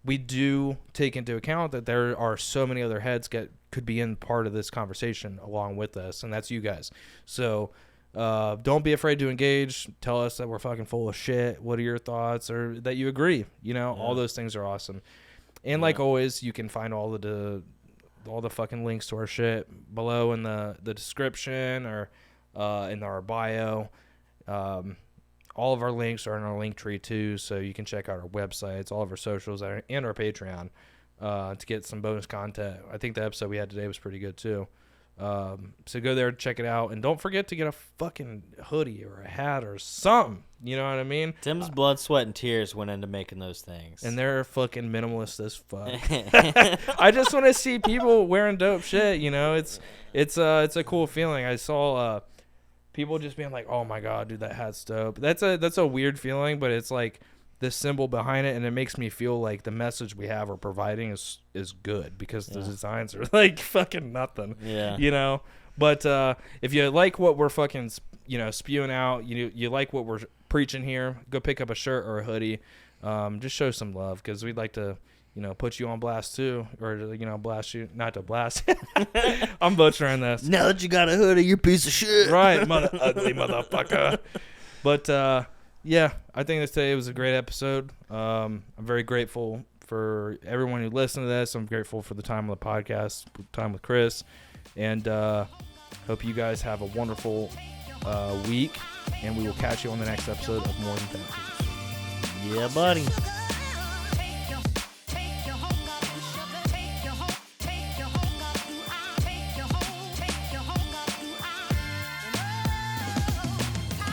we do take into account that there are so many other heads could be in part of this conversation along with us, and that's you guys. So don't be afraid to engage. Tell us that we're fucking full of shit. What are your thoughts, or that you agree? All those things are awesome. And like always, you can find all the fucking links to our shit below in the description or in our bio. All of our links are in our link tree too, so you can check out our websites, all of our socials, and our Patreon to get some bonus content. I think the episode we had today was pretty good too. So go there, check it out, and don't forget to get a fucking hoodie or a hat or something. You know what I mean? Tim's blood, sweat, and tears went into making those things. And they're fucking minimalist as fuck. I just want to see people wearing dope shit. It's a cool feeling. I saw people just being like, "Oh my god, dude, that hat's dope." That's a weird feeling, but it's like the symbol behind it, and it makes me feel like the message we have or providing is good, because the designs are like fucking nothing. Yeah. But if you like what we're fucking spewing out, you like what we're preaching here, go pick up a shirt or a hoodie. Just show some love, because we'd like to put you on blast too, or blast you, not to blast. I'm butchering this. Now that you got a hoodie, you piece of shit. Right, ugly motherfucker. But yeah, I think today was a great episode. I'm very grateful for everyone who listened to this. I'm grateful for the time on the podcast, time with Chris, and hope you guys have a wonderful week, and we will catch you on the next episode of More Than Tactics. Yeah, buddy.